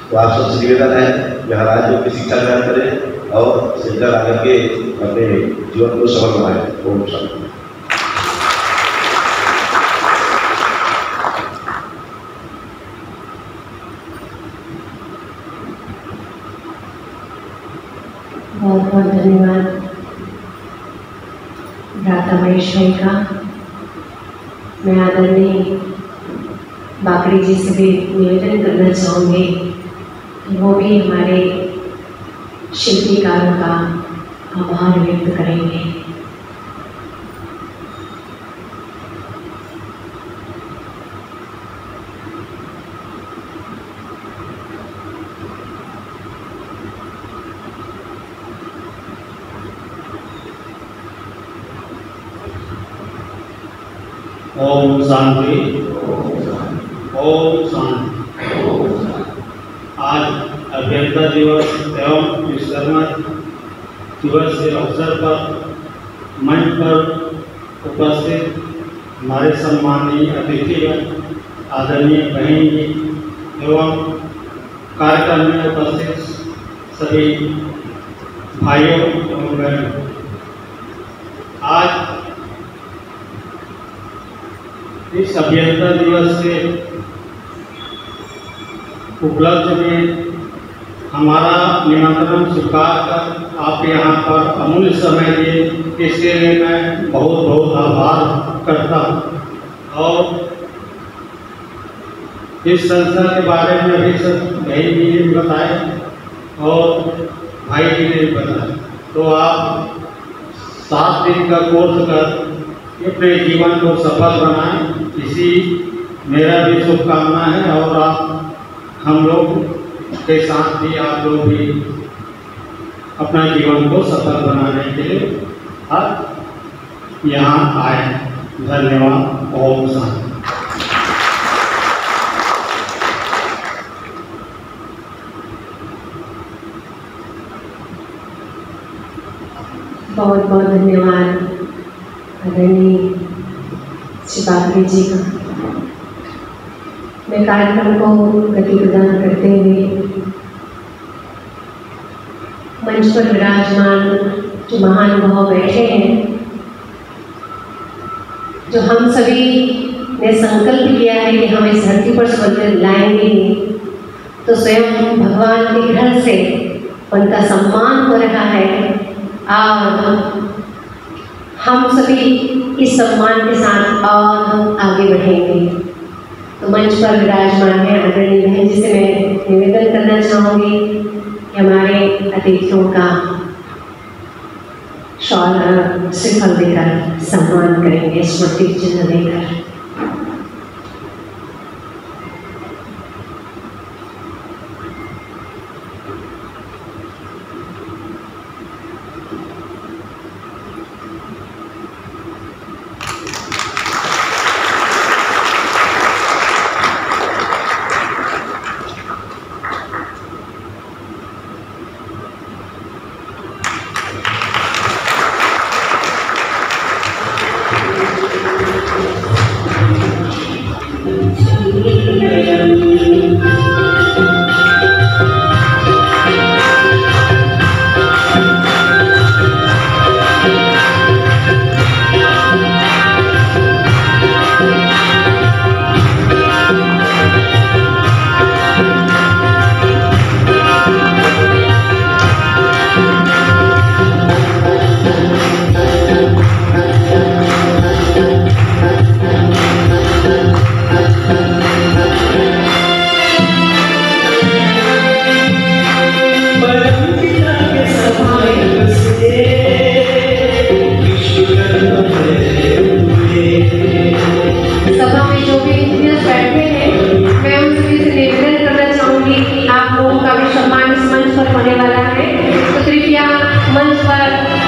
तो आप सबसे निवेदन है कि हर राज्यों की शिक्षा ग्रहण करें और सेंटर आकर के अपने जीवन को सफल बनाएं। ओम शांति। बहुत बहुत धन्यवाद भ्राता महेश भाई का। मैं आदरणीय बाकड़ी जी से भी निवेदन करना चाहूँगी कि वो भी हमारे शिल्पीकारों का आभार व्यक्त करेंगे। ओम शांति, ओम शांति। आज अभियंता दिवस एवं विश्वकर्मा दिवस के अवसर पर मंच पर उपस्थित हमारे सम्माननीय अतिथिगण, आदरणीय बहन जी एवं कार्यक्रम में उपस्थित सभी भाइयों एवं बहनों, आज इस अभियंता दिवस के उपलक्ष्य में हमारा निमंत्रण स्वीकार कर आप यहाँ पर अमूल्य समय दिए, इसके लिए मैं बहुत बहुत आभार करता हूँ। और इस संस्था के बारे में भी सब बहन जी ने बताया और भाई जी ने भी बताया। तो आप 7 दिन का कोर्स कर अपने जीवन को सफल बनाएं, इसी मेरा भी शुभकामना है। और आप हम लोग के साथ भी आप लोग भी अपना जीवन को सफल बनाने के लिए आप यहाँ आए। धन्यवाद। ओम शांति। बहुत बहुत धन्यवाद आदरणीय श्री बागरे जी का। मैं कार्यक्रम को गति प्रदान करते हुए मंच पर विराजमान जो महानुभाव बैठे हैं, जो हम सभी ने संकल्प किया है कि हम इस धरती पर स्वर्ग लाएंगे, तो स्वयं भगवान के घर से उनका सम्मान हो रहा है और हम सभी इस सम्मान के साथ और आगे बढ़ेंगे। तो मंच पर विराजमान है आदरणीय बहन जी से मैं निवेदन करना चाहूँगी कि हमारे अतिथियों का श्रीफल देकर सम्मान करेंगे, स्मृति चिन्ह देकर।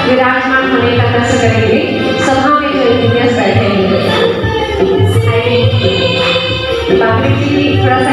विराजमान होने का कष्ट करेंगे। सभा में जो इंजीनियर्स बैठे हैं, बागरे जी थोड़ा सा